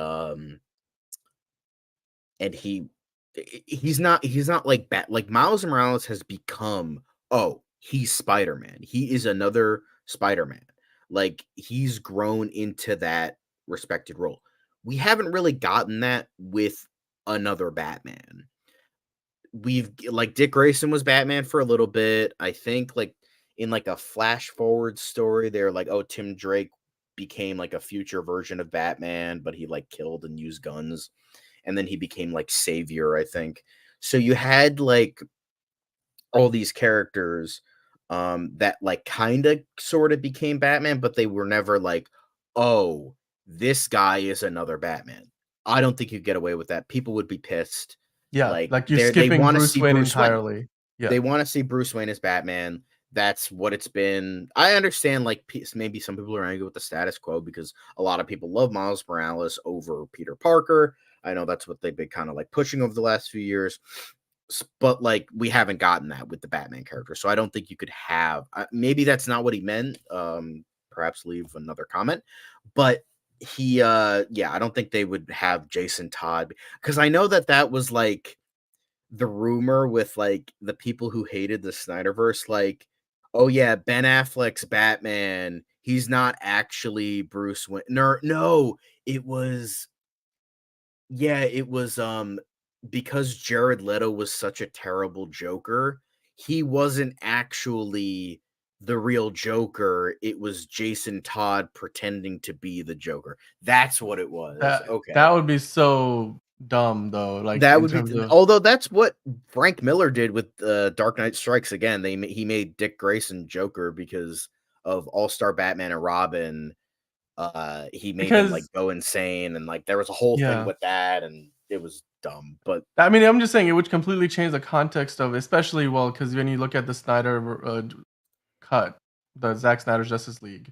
he's not like like Miles Morales has become, oh, he's Spider-Man. He is another Spider-Man. Like he's grown into that respected role. We haven't really gotten that with another Batman. We've like Dick Grayson was Batman for a little bit. I think like in like a flash forward story, they're like, oh, Tim Drake became like a future version of Batman, but he like killed and used guns and then he became like savior, I think. So you had like all these characters that like kind of sort of became Batman, but they were never like, oh, this guy is another Batman. I don't think you get away with that. People would be pissed.
Yeah,
Like
like you're
they
skipping
want to
Bruce
see
Wayne
Bruce Wayne.
entirely. Yeah.
They want to see Bruce Wayne as Batman. That's what it's been. I understand, like, maybe some people are angry with the status quo because a lot of people love Miles Morales over Peter Parker. I know that's what they've been kind of like pushing over the last few years. but like we haven't gotten that with the Batman character, so I don't think you could have. Maybe that's not what he meant. Perhaps leave another comment, but yeah, I don't think they would have Jason Todd because I know that that was like the rumor with like the people who hated the Snyderverse, like, oh yeah, Ben Affleck's Batman, he's not actually Bruce Wayne. No, no, it was yeah, it was because Jared Leto was such a terrible Joker, he wasn't actually the real Joker. It was Jason Todd pretending to be the Joker. That's what it was.
That
Okay.
would be so dumb though, like,
That
in
would be
terms of
although that's what Frank Miller did with, Dark Knight Strikes Again. He made Dick Grayson Joker because of All-Star Batman and Robin. He made him, like,
because
go insane, and, like, there was a whole thing
yeah.
with that, and it was dumb, but
I mean, I'm just saying it would completely change the context of especially, well, because when you look at the Snyder, cut, the Zack Snyder's Justice League,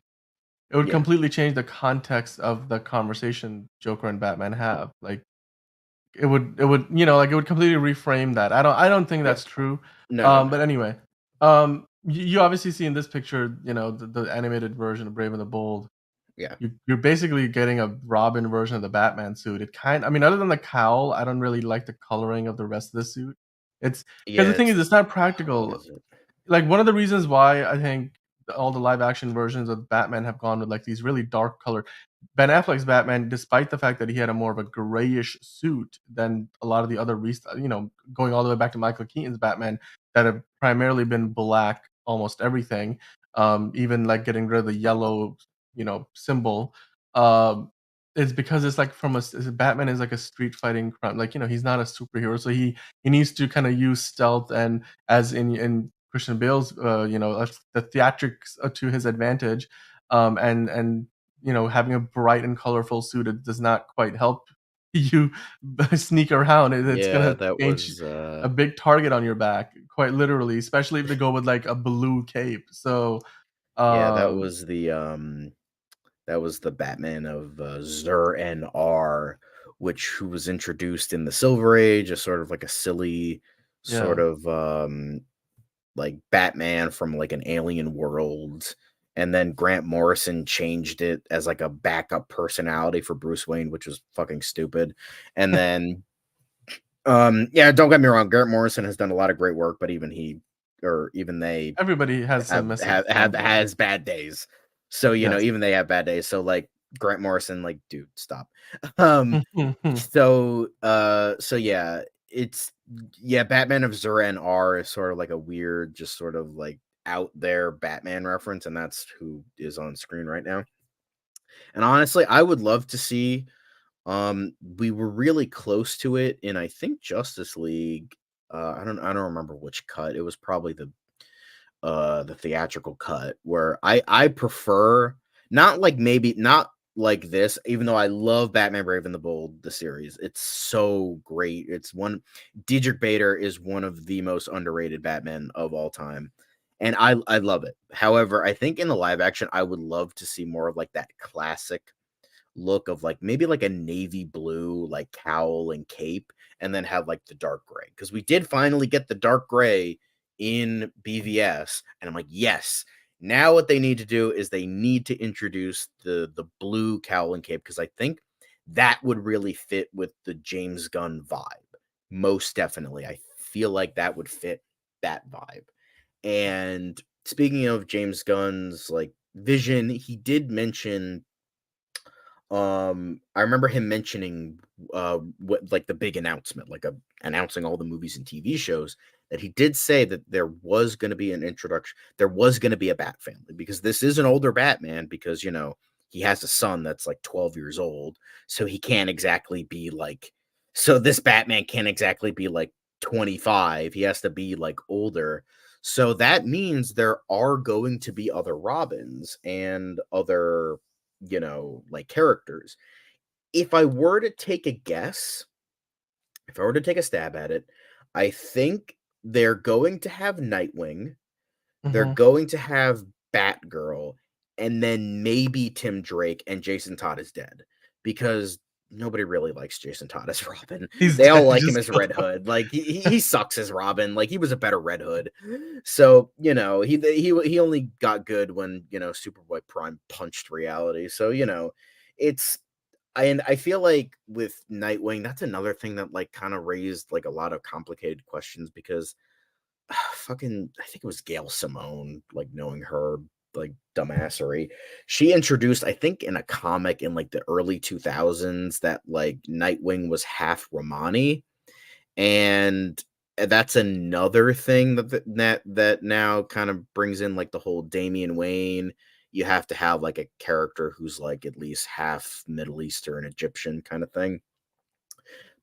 it would
yeah.
completely change the context of the conversation Joker and Batman have, like, it would, like, it would completely reframe that. I don't think
Yeah.
that's true,
No, no,
but
no.
anyway, you obviously see in this picture, the animated version of Brave and the Bold.
Yeah.
You're basically getting a Robin version of the Batman suit. I mean, other than the cowl, I don't really like the coloring of the rest of the suit. It's because
Yeah,
the thing is,
it's
it's not
what
practical.
is it?
Like, one of the reasons why I think all the live action versions of Batman have gone with, like, these really dark color Ben Affleck's Batman, despite the fact that he had a more of a grayish suit than a lot of the other going all the way back to Michael Keaton's Batman that have primarily been black, almost everything, even, like, getting rid of the yellow, symbol, um, is because it's, like, Batman is like a street fighting crime, like, he's not a superhero, so he needs to kinda use stealth and as in Christian Bale's, the theatrics, to his advantage, and having a bright and colorful suit, it does not quite help you sneak around. It's
Yeah,
gonna
that
paint
was,
a big target on your back, quite literally, especially if they go with like a blue cape. So,
yeah,
um,
that was the Batman of, Zur-En-Arrh, who was introduced in the Silver Age as sort of like a silly sort
yeah,
of, like Batman from like an alien world. And then Grant Morrison changed it as like a backup personality for Bruce Wayne, which was fucking stupid. And then, yeah, don't get me wrong, Grant Morrison has done a lot of great work, but even they
everybody has some misses at some point.
has bad days. So,
Yes.
even they have bad days. So like Grant Morrison, like, dude, stop. Um, so yeah, it's yeah, Batman of Zur-En-Arrh is sort of like a weird, just sort of like out there Batman reference, and that's who is on screen right now. And honestly, I would love to see we were really close to it in I think Justice League. I don't remember which cut. It was probably the theatrical cut where I prefer not like maybe not like this, even though I love Batman Brave and the Bold, the series. It's so great. Diedrich Bader is one of the most underrated Batmen of all time. And I love it. However, I think in the live action, I would love to see more of like that classic look of like maybe like a navy blue like cowl and cape, and then have like the dark gray, because we did finally get the dark gray in BVS, and I'm like, yes, now what they need to do is they need to introduce the blue cowl and cape, because I think that would really fit with the James Gunn vibe. Most definitely, I feel like that would fit that vibe. And speaking of James Gunn's like vision, he did mention I remember him mentioning what like the big announcement, like announcing all the movies and TV shows, that he did say that there was going to be an introduction, there was going to be a Bat family, because this is an older Batman, because he has a son that's like 12 years old, so he can't exactly be like so this Batman can't exactly be like 25. He has to be like older. So that means there are going to be other Robins and other like characters. If I were to take a guess, if I were to take a stab at it, I think they're going to have Nightwing, they're
Mhm.
going to have Batgirl, and then maybe Tim Drake, and Jason Todd is dead. Because nobody really likes Jason Todd as Robin.
He's
They all
dead.
like him
Just
as
kill
Red
him.
Hood. Like he sucks as Robin. Like he was a better Red Hood. So he only got good when Superboy Prime punched reality. So it's and I feel like with Nightwing, that's another thing that like kind of raised like a lot of complicated questions because fucking I think it was Gail Simone, like knowing her like dumbassery. She introduced, I think, in a comic in like the early 2000s that like Nightwing was half Romani, and that's another thing that now kind of brings in like the whole Damian Wayne. You have to have like a character who's like at least half Middle Eastern, Egyptian kind of thing.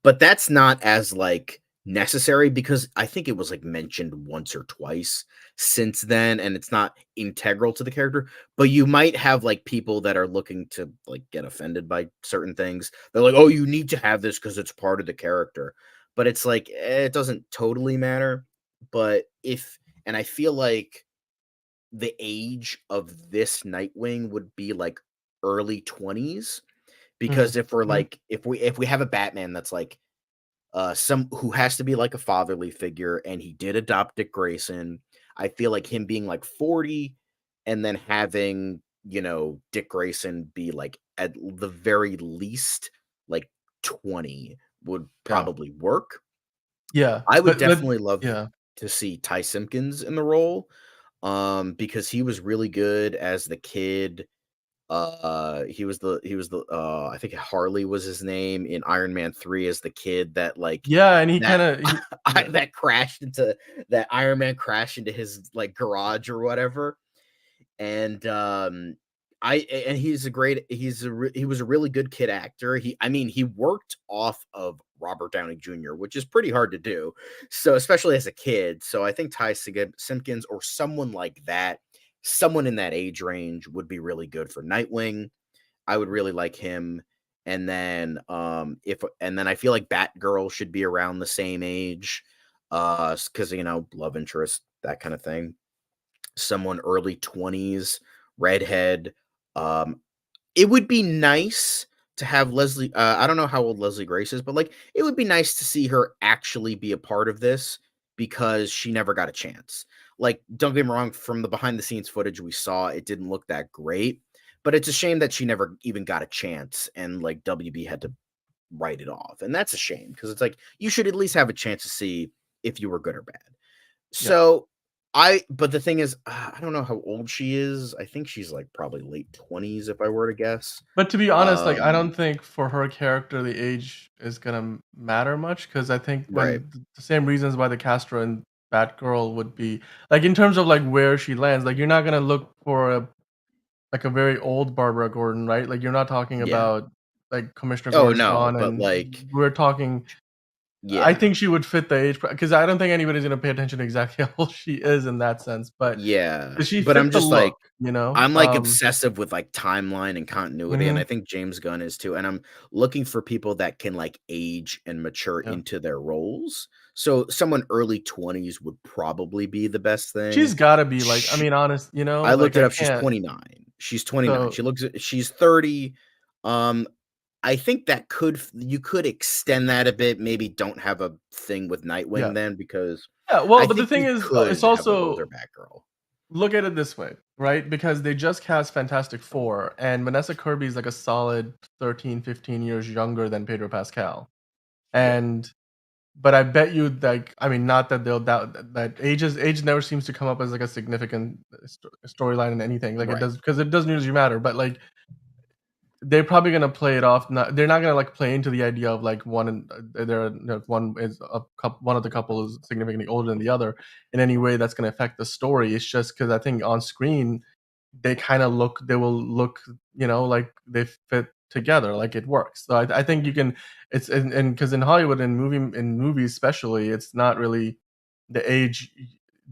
But that's not as, like, necessary because I think it was, like, mentioned once or twice since then, and it's not integral to the character, but you might have, like, people that are looking to, like, get offended by certain things. They're like, "Oh, you need to have this because it's part of the character." But it's like, it doesn't totally matter, but if and I feel like the age of this Nightwing would be, like, early 20s because
Mhm,
if we're,
mhm.
like if we have a Batman that's, like, some who has to be like a fatherly figure, and he did adopt Dick Grayson. I feel like him being like 40 and then having, Dick Grayson be like at the very least like 20 would
Yeah.
probably work.
Yeah.
I would
But
definitely love
yeah.
to see Ty Simpkins in the role because he was really good as the kid. He was the I think Harley was his name in Iron Man 3 as the kid that like
Yeah, and he
that
kinda yeah.
that crashed into that Iron Man crashed into his like garage or whatever. And he was a really good kid actor. He worked off of Robert Downey Jr., which is pretty hard to do. So especially as a kid. So I think Simpkins or someone like that, someone in that age range would be really good for Nightwing. I would really like him. And then I feel like Batgirl should be around the same age. Because love interest, that kind of thing. Someone early 20s, redhead. Um, it would be nice to have Leslie I don't know how old Leslie Grace is, but, like, it would be nice to see her actually be a part of this because she never got a chance. Like, don't get me wrong, from the behind the scenes footage we saw, it didn't look that great, but it's a shame that she never even got a chance and, like, WB had to write it off, and that's a shame because it's like, you should at least have a chance to see if you were good or bad.
Yeah.
So, but the thing is, I don't know how old she is. I think she's, like, probably late 20s if I were to guess.
But to be honest, like, I
Um
don't think for her character, the age is gonna matter much because I think
Right.
when the same reasons why the Castro and Batgirl would be like, in terms of, like, where she lands, like, you're not gonna look for a very old Barbara Gordon, right? Like, you're not talking
Yeah.
about, like, Commissioner
Oh,
Gordon's
no,
gone,
but,
and
like
we're talking I
yeah.
think she would fit the age because I don't think anybody's gonna pay attention to exactly how old she is in that sense, but
Yeah,
does she
but I'm
fit the
just, like
look, you know?
I'm, like, obsessive with, like, timeline and continuity, and I
Mhm,
think James Gunn is too, and I'm looking for people that can, like, age and mature
yeah.
into their roles. So, someone early 20s would probably be the best
She's
thing.
gotta be, like I
Sh
mean, honest you know,
I
like,
looked it
I
up, she's
can't
29. She's 29.
so
She's 30. Um, I think that you could extend that a bit, maybe don't have a thing with
yeah.
Nightwing then because
Yeah, well,
I
but the
think
thing
you
is, it's
could have an older
also
Batgirl.
look at it this way, right? Because they just cast Fantastic Four, and Vanessa Kirby is, like, a solid 13, 15 years younger than Pedro Pascal,
Yeah,
and but I bet you, like I mean, not that they'll that age never seems to come up as, like, a significant storyline in anything, like, it
right.
does because it doesn't usually matter, but, like, they're probably gonna play it off. They're not gonna like play into the idea of like one and one is one of the couple is significantly older than the other in any way that's gonna affect the story. It's just because I think on screen they will look like they fit together, like it works. So I think you can it's and because in Hollywood in movies especially, it's not really the age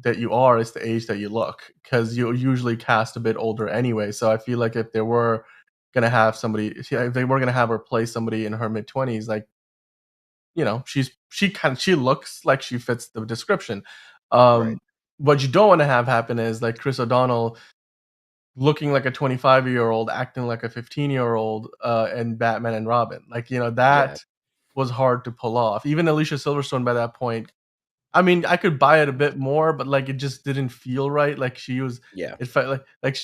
that you are, it's the age that you look because you usually cast a bit older anyway. So I feel like if they were gonna have somebody if they were gonna have her play somebody in her mid-20s, like, she looks like she fits the description.
Right.
Um, what you don't wanna have happen is, like, Chris O'Donnell looking like a 25-year-old, acting like a 15-year-old, in Batman and Robin. Like,
Yeah,
that was hard to pull off. Even Alicia Silverstone by that point, I mean, I could buy it a bit more, but, like, it just didn't feel right. Like,
yeah,
it felt like like,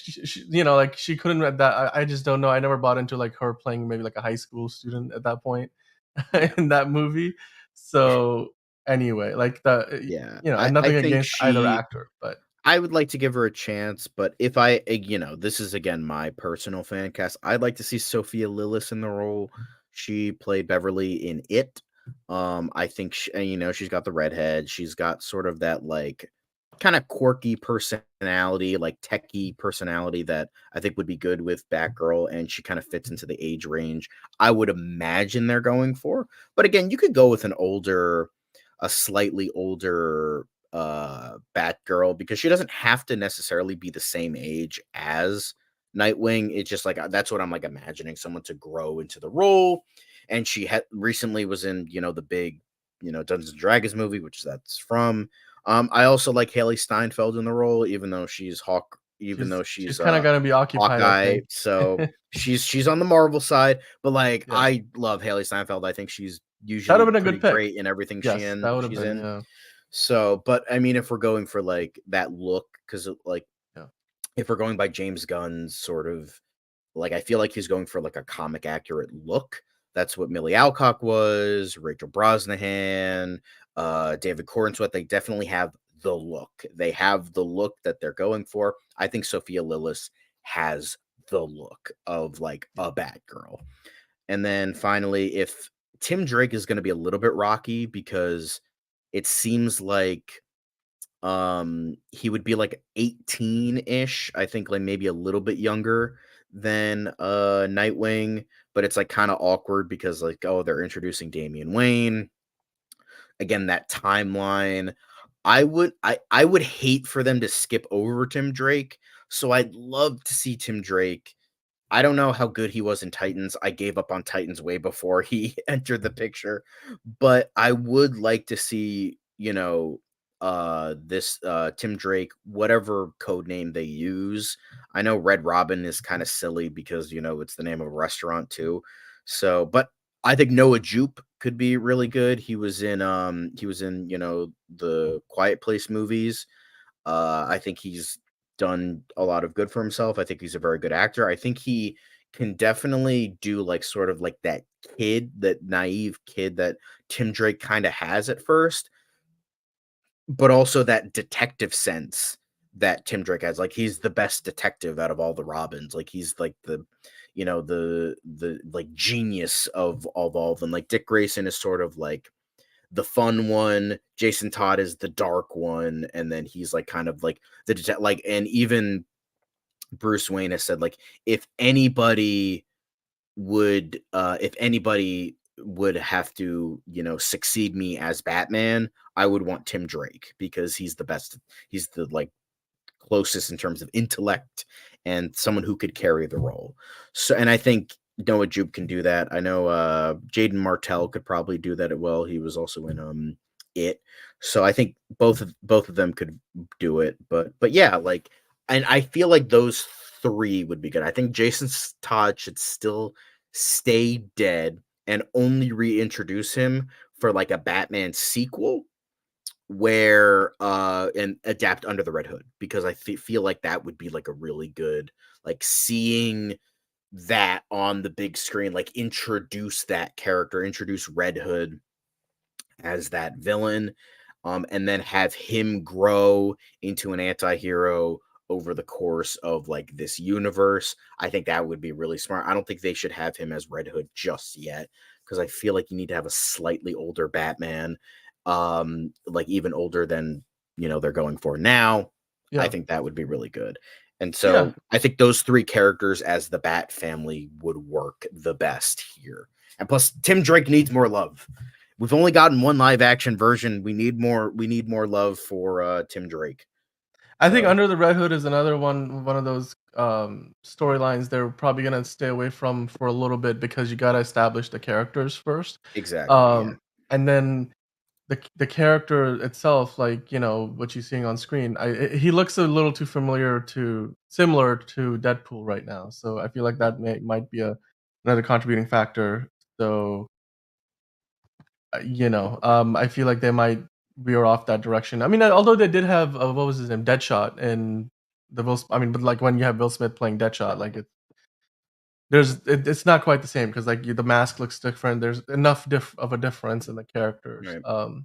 she couldn't at that I just don't know. I never bought into, like, her playing maybe, like, a high school student at that point
yeah,
in that movie. So, anyway, like,
yeah.
and
I
nothing
think
against either
she
actor, but
I would like to give her a chance, but if this is again my personal fan cast. I'd like to see Sophia Lillis in the role. She played Beverly in It. I think she's got the redhead. She's got sort of that like kind of quirky personality, like techie personality that I think would be good with Batgirl, and she kind of fits into the age range I would imagine they're going for. But again, you could go with a slightly older Batgirl because she doesn't have to necessarily be the same age as Nightwing. It's just like that's what I'm like imagining someone to grow into the role. And she had recently was in the big Dungeons and Dragons movie, which that's from. I also like Haley Steinfeld in the role, even though
she's
she's
kinda gonna be occupied, I
Hawkeye.
think.
So she's on the Marvel side, but like
Yeah.
I love Haley Steinfeld. I think she's
That
usually
would've been a
pretty
good pick.
great in everything
Yes, that would've
she's
been,
in.
yeah,
So, but I mean, if we're going for like that look, because like
yeah.
if we're going by James Gunn's sort of like, I feel like he's going for like a comic accurate look. That's what Millie Alcock was, Rachel Brosnahan, David Cornsweet. They definitely have the look. They have the look that they're going for. I think Sophia Lillis has the look of like
Yeah.
a Batgirl. And then finally, if Tim Drake is going to be a little bit rocky because it seems like he would be like 18-ish, I think, like maybe a little bit younger than Nightwing, but it's like kind of awkward because like, oh, they're introducing Damian Wayne. Again, that timeline. I would hate for them to skip over Tim Drake. So I'd love to see Tim Drake. I don't know how good he was in Titans. I gave up on Titans way before he entered the picture, but I would like to see, this Tim Drake, whatever code name they use. I know Red Robin is kind of silly because, it's the name of a restaurant too. So, but I think Noah Jupe could be really good. He was in, the Quiet Place movies. I think he's done a lot of good for himself. I think he's a very good actor. I think he can definitely do like sort of like that naive kid that Tim Drake kind of has at first, but also that detective sense that Tim Drake has. Like he's the best detective out of all the Robins. Like he's like the like genius of all of them. Like Dick Grayson is sort of like the fun one. Jason Todd is the dark one, and then he's like kind of like like, and even Bruce Wayne has said like if anybody would have to succeed me as Batman, I would want Tim Drake because he's the best. He's the like closest in terms of intellect and someone who could carry the role. So, and I think Noah Jupe can do that. I know Jaden Martell could probably do that as well. He was also in It. So I think both of them could do it. But yeah, like, and I feel like those three would be good. I think Jason Todd should still stay dead and only reintroduce him for like a Batman sequel where and adapt Under the Red Hood because I feel like that would be like a really good like seeing that on the big screen, like introduce that character, introduce Red Hood as that villain, and then have him grow into an anti-hero over the course of like this universe. I think that would be really smart. I don't think they should have him as Red Hood just yet because I feel like you need to have a slightly older Batman, like even older than they're going for now. I
Yeah.
think that would be really good. And
Yeah.
so I think those three characters as the Bat family would work the best here. And plus, Tim Drake needs more love. We've only gotten one live action version. We need more. We need more love for Tim Drake.
I think
So
Under the Red Hood is another one of those, storylines they're probably gonna stay away from for a little bit because you gotta establish the characters first.
exactly, yeah,
Um, and then the character itself, like, what you're seeing on screen, he looks a little too similar to Deadpool right now, so I feel like that might be another contributing factor. So, I feel like they might veer off that direction. I mean, although they did have, what was his name? Deadshot, and I mean, but, like, when you have Will Smith playing Deadshot, like, it's not quite the same, because, like, the mask looks different, there's enough of a difference in the characters.
Right.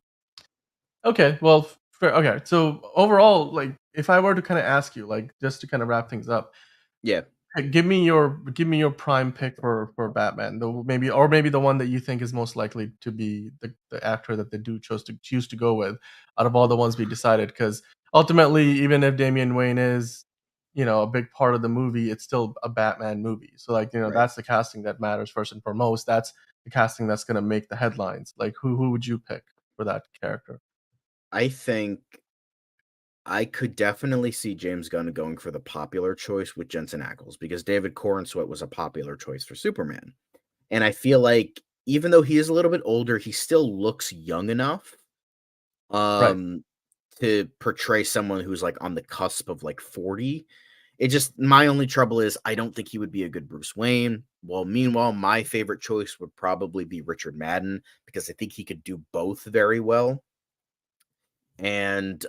Okay, well, fair. Okay, so overall, like, if I were to kinda ask you, like, just to kinda wrap things up,
Yeah.
hey, give me your prime pick for Batman, maybe the one that you think is most likely to be the actor that they do choose to go with out of all the ones we decided. Because ultimately, even if Damian Wayne is, a big part of the movie, it's still a Batman movie. So, like,
Right.
that's the casting that matters first and foremost. That's the casting that's gonna make the headlines. Like, who would you pick for that character?
I think I could definitely see James Gunn going for the popular choice with Jensen Ackles because David Corenswet was a popular choice for Superman. And I feel like even though he is a little bit older, he still looks young enough
Right.
um to portray someone who's like on the cusp of like 40. It just my only trouble is I don't think he would be a good Bruce Wayne. Well, meanwhile, my favorite choice would probably be Richard Madden because I think he could do both very well. And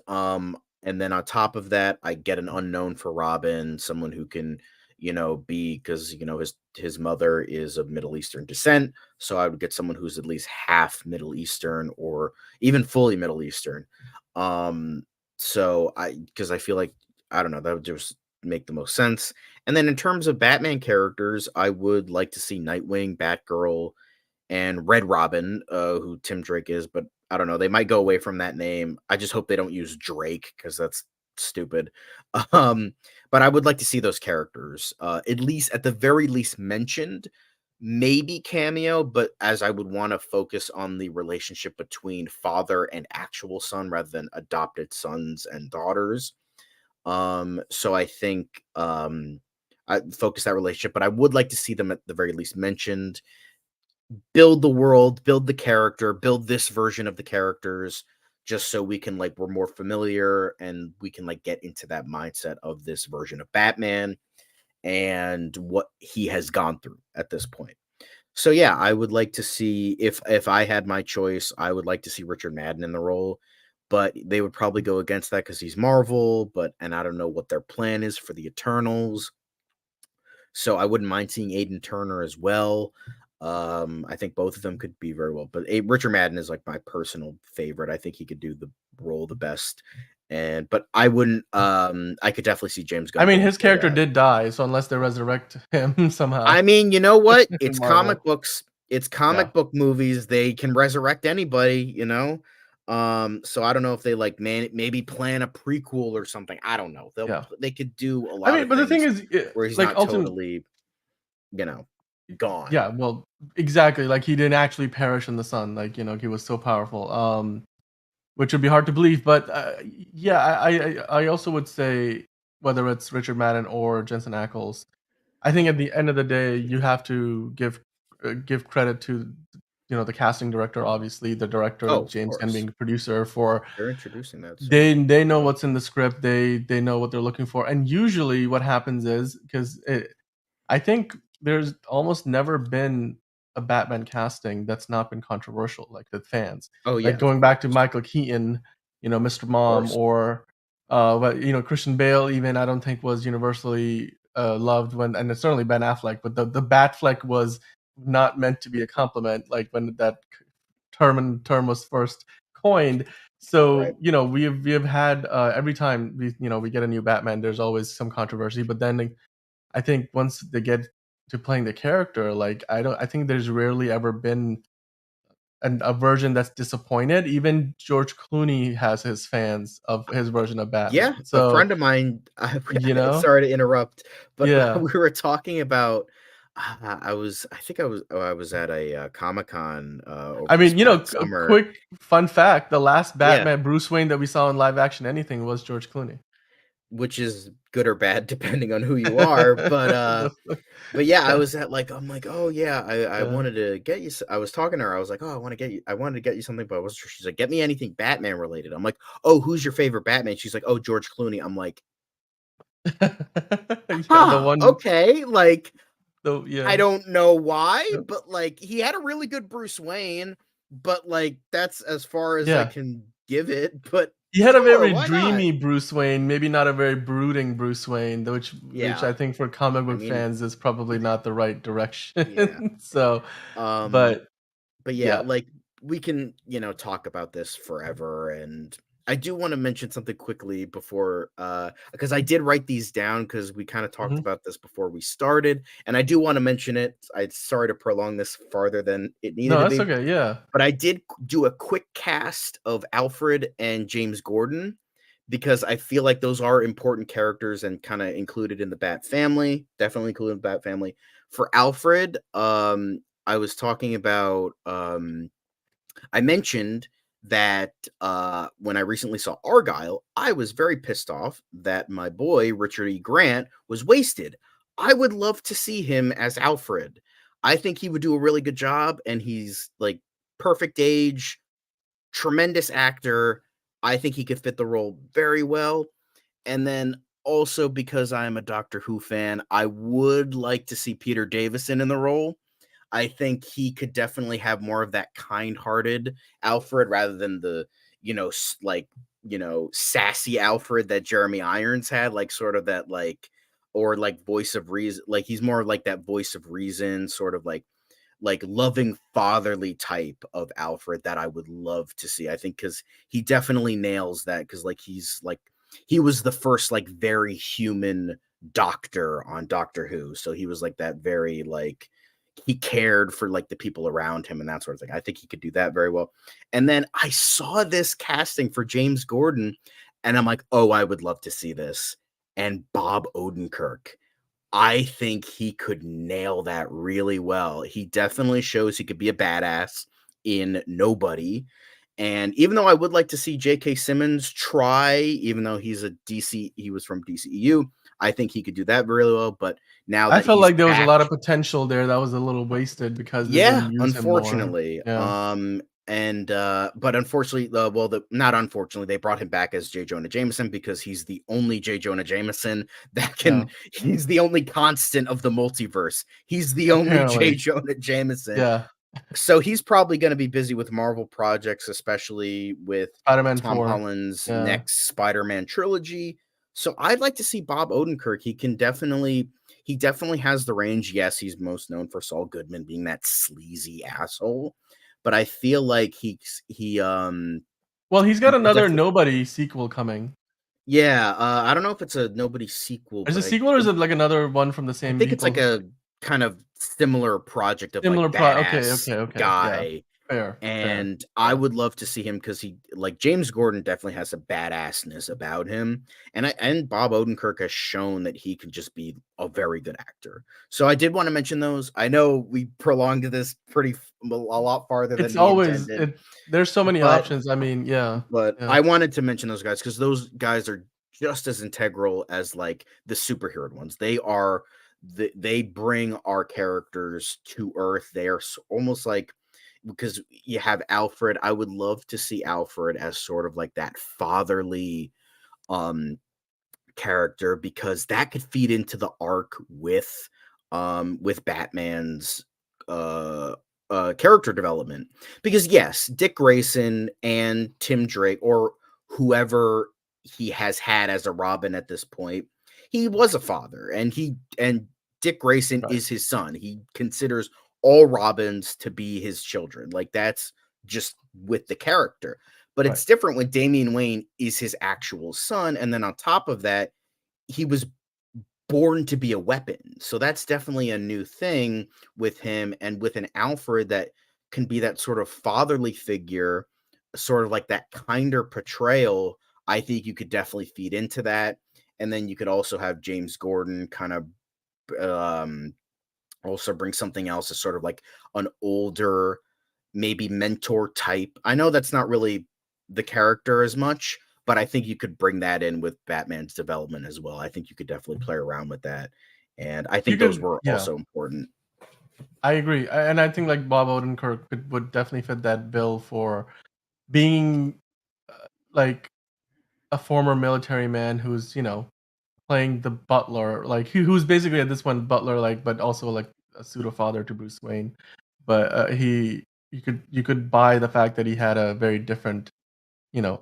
then on top of that, I get an unknown for Robin, someone who can, be because his mother is of Middle Eastern descent. So I would get someone who's at least half Middle Eastern or even fully Middle Eastern. Um, so I because I feel like I don't know, that would just make the most sense. And then in terms of Batman characters, I would like to see Nightwing, Batgirl, and Red Robin, who Tim Drake is, but I don't know. They might go away from that name. I just hope they don't use Drake because that's stupid. Um, but I would like to see those characters, at the very least mentioned, maybe cameo, but as I would want to focus on the relationship between father and actual son rather than adopted sons and daughters. So I think I focus that relationship, but I would like to see them at the very least mentioned, build the world, build the character, build this version of the characters just so we can we're more familiar and we can get into that mindset of this version of Batman and what he has gone through at this point. So yeah, I would like to see if I had my choice, I would like to see Richard Madden in the role, but they would probably go against that cuz he's Marvel, and I don't know what their plan is for the Eternals. So I wouldn't mind seeing Aiden Turner as well. I think both of them could be very well, but Richard Madden is like my personal favorite. I think he could do the role the best. But I wouldn't. I could definitely see James
I
Gunn
mean,
going
his
for
character
that.
did die, so unless they resurrect him somehow
I mean, you know what?
in
It's comic
Marvel.
books. It's
Yeah,
comic book movies. They can resurrect anybody. So I don't know if they maybe plan a prequel or something. I don't know.
yeah.
They could do a
I
lot
mean,
of
but the thing
things
is,
where he's
like,
not
ultimate
totally, you know, gone.
yeah, well, exactly, like, he didn't actually perish in the sun, like, he was so powerful, which would be hard to believe, but, yeah, I also would say, whether it's Richard Madden or Jensen Ackles, I think at the end of the day, you have to give credit to, the casting director, obviously, the director,
Oh, of
James Gunn
course.
being a producer for
They're introducing that, so
they know
yeah.
what's in the script, they know what they're looking for, and usually what happens is, 'cause I think there's almost never been a Batman casting that's not been controversial, like, with fans.
Oh,
Like,
yeah, of
going back to
course,
Michael Keaton, Mr.
of
Mom,
course.
or, Christian Bale even, I don't think was universally, loved, and it's certainly Ben Affleck, but the Batfleck was not meant to be a compliment, like, when that term was first coined.
Right.
So, we have had, every time we get a new Batman, there's always some controversy, but then, like, I think once they get to playing the character, like, I think there's rarely ever been a version that's disappointed. Even George Clooney has his fans of his version of
Yeah,
Batman.
a
So,
friend of mine
you know?
sorry to interrupt, but
Yeah.
we were talking about I think I was at a, Comic-Con, over
I
this
mean,
past
a
summer.
quick fun fact, the last
Yeah.
Batman, Bruce Wayne that we saw in live action anything was George Clooney.
which is good or bad depending on who you are.
That's
But yeah, I
yeah,
was at like, I'm like, oh yeah, I
yeah.
wanted to get you. I was talking to her. I was like, oh, I wanted to get you something, but I wasn't sure. She's like, get me anything Batman related. I'm like, oh, who's your favorite Batman? She's like, oh, George Clooney. I'm like,
Yeah, the
huh,
one
okay, like I
yeah,
don't know why,
yep.
but like he had a really good Bruce Wayne, but like that's as far as I
Yeah.
can give it. But
He had a
sure,
very
why not?
dreamy Bruce Wayne, maybe not a very brooding Bruce Wayne, which
Yeah,
I think for comic
I
book
mean,
fans is probably not the right
yeah.
direction. So,
Um,
but
But yeah,
yeah.
like we can, talk about this forever. And I do want to mention something quickly before because I did write these down because we kind of talked
Mhm.
about this before we started. And I do want to mention it. I sorry to prolong this farther than it needed
No,
to
that's
be,
okay, yeah.
but I did do a quick cast of Alfred and James Gordon because I feel like those are important characters and kind of included in the Bat family. Definitely included in the Bat family. For Alfred, I was talking about I mentioned that when I recently saw Argyle, I was very pissed off that my boy Richard E. Grant was wasted. I would love to see him as Alfred. I think he would do a really good job, and he's like perfect age, tremendous actor. I think he could fit the role very well. And then also because I am a Doctor Who fan, I would like to see Peter Davison in the role. I think he could definitely have more of that kind-hearted Alfred rather than the, sassy Alfred that Jeremy Irons had, like sort of that or like voice of reason. Like he's more like that voice of reason, sort of like loving fatherly type of Alfred that I would love to see. I think because he definitely nails that because he was the first like very human doctor on Doctor Who. So he was like that very like he cared for like the people around him and that sort of thing. I think he could do that very well. And then I saw this casting for James Gordon and I'm like, oh, I would love to see this. And Bob Odenkirk. I think he could nail that really well. He definitely shows he could be a badass in Nobody. And even though I would like to see J.K. Simmons try, even though he was from DCU, I think he could do that really well. But now
I
that
felt
he's
like there was a
back,
lot of potential there that was a little wasted because they
yeah,
didn't use him more.
unfortunately.
Yeah,
But unfortunately, not unfortunately, they brought him back as J. Jonah Jameson because he's the only J. Jonah Jameson that
yeah,
he's the only constant of the multiverse. He's the only J.
apparently.
Jonah Jameson.
Yeah,
So he's probably going to be busy with Marvel projects, especially with
Spider-Man
Tom
4.
Holland's
Yeah.
next Spider-Man trilogy. So I'd like to see Bob Odenkirk. He definitely has the range. Yes, he's most known for Saul Goodman being that sleazy asshole, but I feel like
Well, he's got
he could
another
definitely.
Nobody sequel coming.
Yeah, I don't know if it's a Nobody sequel,
Is it
but
a sequel or is it like another one from the
I
same
think it's like
people?
a kind of similar project of like
Okay,
badass
okay, okay. Yeah.
guy.
Fair, fair.
And I
Yeah.
would love to see him because he like James Gordon definitely has a badassness about him. And Bob Odenkirk has shown that he can just be a very good actor. So I did want to mention those. I know we prolonged this a lot farther than
It's
we
always
intended,
it there's so many
but
options. I mean, yeah. Yeah.
I wanted to mention those guys because those guys are just as integral as like the superhero ones. They bring our characters to Earth. They are almost like because you have Alfred. I would love to see Alfred as sort of like that fatherly um character because that could feed into the arc with Batman's uh character development. Because yes, Dick Grayson and Tim Drake or whoever he has had as a Robin at this point, he was a father and Dick Grayson
Right.
is his son. He considers all Robins to be his children. Like that's just with the character. But
Right.
it's different when Damian Wayne is his actual son. And then on top of that, he was born to be a weapon. So that's definitely a new thing with him and with an Alfred that can be that sort of fatherly figure, sort of like that kinder portrayal. I think you could definitely feed into that. And then you could also have James Gordon kind of um, also bring something else as sort of like an older, maybe mentor type. I know that's not really the character as much, but I think you could bring that in with Batman's development as well. I think you could definitely play around with that, and I
You
think those
could,
were
yeah,
also important.
I agree, and I think like Bob Odenkirk would definitely fit that bill for being like a former military man who's playing the butler, like who's basically at this point butler, like but also like a pseudo father to Bruce Wayne. But he you could buy the fact that he had a very different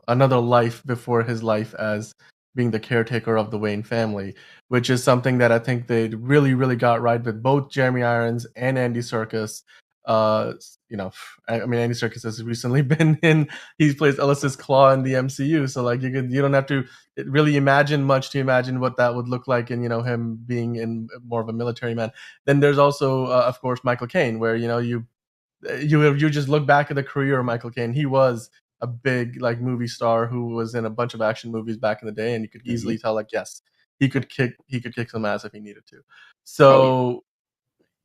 another life before his life as being the caretaker of the Wayne family, which is something that I think they really, really got right with both Jeremy Irons and Andy Serkis. I mean, Andy Serkis has recently been in. He plays Ellis's Claw in the MCU, so like you don't have to really imagine much to imagine what that would look like, and him being in more of a military man. Then there's also, of course, Michael Caine, where you just look back at the career of Michael Caine. He was a big like movie star who was in a bunch of action movies back in the day, and you could easily
Mhm.
tell like yes, he could kick some ass if he needed to.
Oh, yeah.
So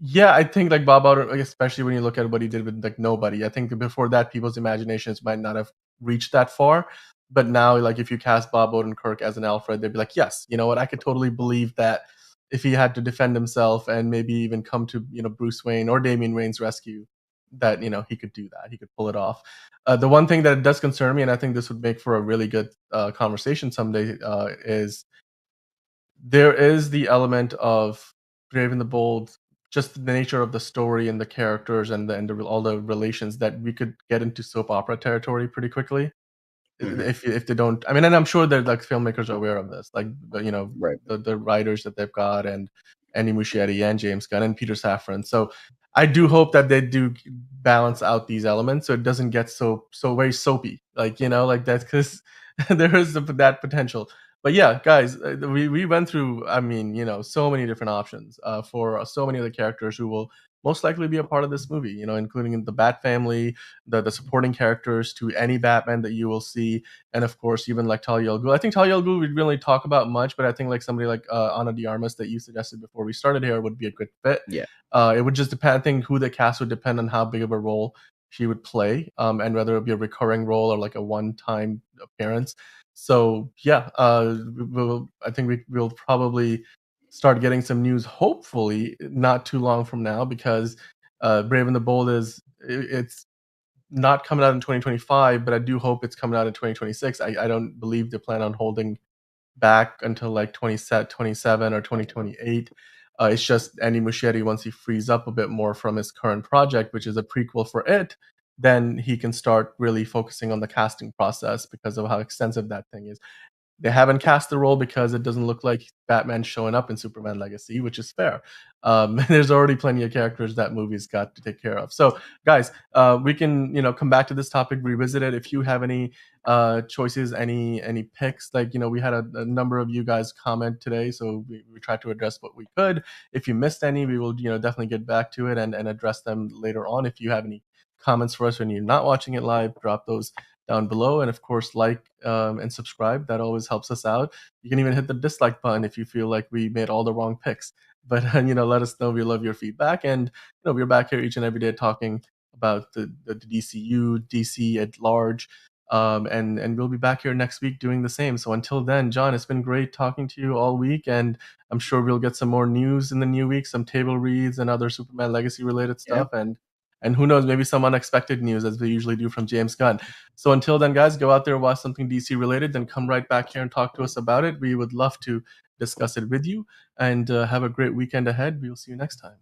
yeah, I think like Bob Odenkirk, like, especially when you look at what he did with like Nobody. I think that before that, people's imaginations might not have reached that far. But now, like if you cast Bob Odenkirk as an Alfred, they'd be like, yes, you know what? I could totally believe that if he had to defend himself and maybe even come to Bruce Wayne or Damian Wayne's rescue, that he could do that. He could pull it off. The one thing that does concern me, and I think this would make for a really good conversation someday, is there is the element of Brave and the Bold, just the nature of the story and the characters and all the relations that we could get into soap opera territory pretty quickly.
Mhm.
If they don't, I mean, and I'm sure that like filmmakers are aware of this, like
Right.
the writers that they've got, and Andy Muschietti and James Gunn and Peter Safran. So I do hope that they do balance out these elements so it doesn't get so very soapy, like like that, because there is that potential. But yeah, guys, we went through, I mean, so many different options for so many of the characters who will most likely be a part of this movie, including the Bat family, the supporting characters to any Batman that you will see, and of course even like Talia al Ghul. I think Talia al Ghul we didn't really talk about much, but I think like somebody like Ana de Armas that you suggested before we started here would be a good fit.
Yeah.
It would just depend. I think who the cast would depend on how big of a role she would play, and whether it would be a recurring role or like a one-time appearance. So yeah, I think we'll probably start getting some news hopefully not too long from now, because Brave and the Bold it's not coming out in 2025, but I do hope it's coming out in 2026. I don't believe they plan on holding back until like 27 or 2028. It's just Andy Muschietti, once he frees up a bit more from his current project, which is a prequel for it, then he can start really focusing on the casting process because of how extensive that thing is. They haven't cast the role because it doesn't look like Batman's showing up in Superman Legacy, which is fair. There's already plenty of characters that movie's got to take care of. So, guys, we can come back to this topic, revisit it. If you have any choices, any picks, like we had a number of you guys comment today, so we tried to address what we could. If you missed any, we will definitely get back to it and address them later on. If you have any comments for us when you're not watching it live, drop those down below, and of course like and subscribe. That always helps us out. You can even hit the dislike button if you feel like we made all the wrong picks, but let us know. We love your feedback, and we're back here each and every day talking about the DCU, DC at large, and we'll be back here next week doing the same. So until then, John, it's been great talking to you all week, and I'm sure we'll get some more news in the new week, some table reads and other Superman Legacy related
Yeah.
stuff, and who knows, maybe some unexpected news as we usually do from James Gunn. So until then, guys, go out there, watch something DC related, then come right back here and talk to us about it. We would love to discuss it with you, and have a great weekend ahead. We will see you next time.